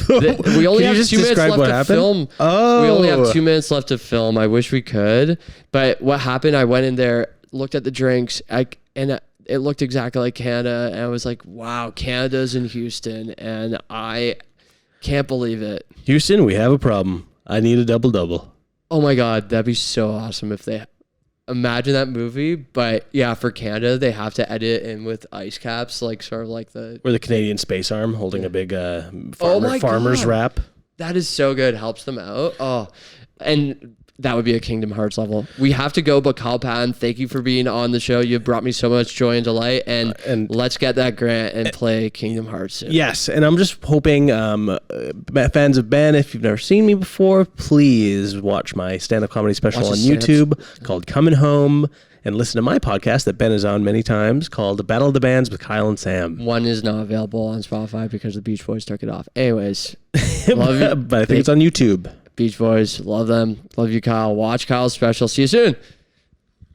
we only Can you have just 2 minutes describe left what to happened? film. Oh. We only have 2 minutes left to film. I wish we could. But what happened, I went in there, looked at the drinks, and it looked exactly like Canada. And I was like, wow, Canada's in Houston. And I can't believe it. Houston, we have a problem. I need a double-double. Oh my God, that'd be so awesome if they... Imagine that movie, but yeah, for Canada, they have to edit in with ice caps, like sort of like the... Or the Canadian Space Arm holding a big my farmer's God. wrap. That is so good. Helps them out. Oh, and that would be a Kingdom Hearts level. We have to go, but Kyle Patan, thank you for being on the show. You brought me so much joy and delight, and let's get that grant and play Kingdom Hearts soon. Yes, and I'm just hoping, fans of Ben, if you've never seen me before, please watch my stand-up comedy special Watch on his stand-ups. YouTube called Coming Home, and listen to my podcast that Ben is on many times called Battle of the Bands with Kyle and Sam. One is not available on Spotify because the Beach Boys took it off. Anyways, love you. But I think it's on YouTube. Beach Boys, love them. Love you, Kyle. Watch Kyle's special. See you soon.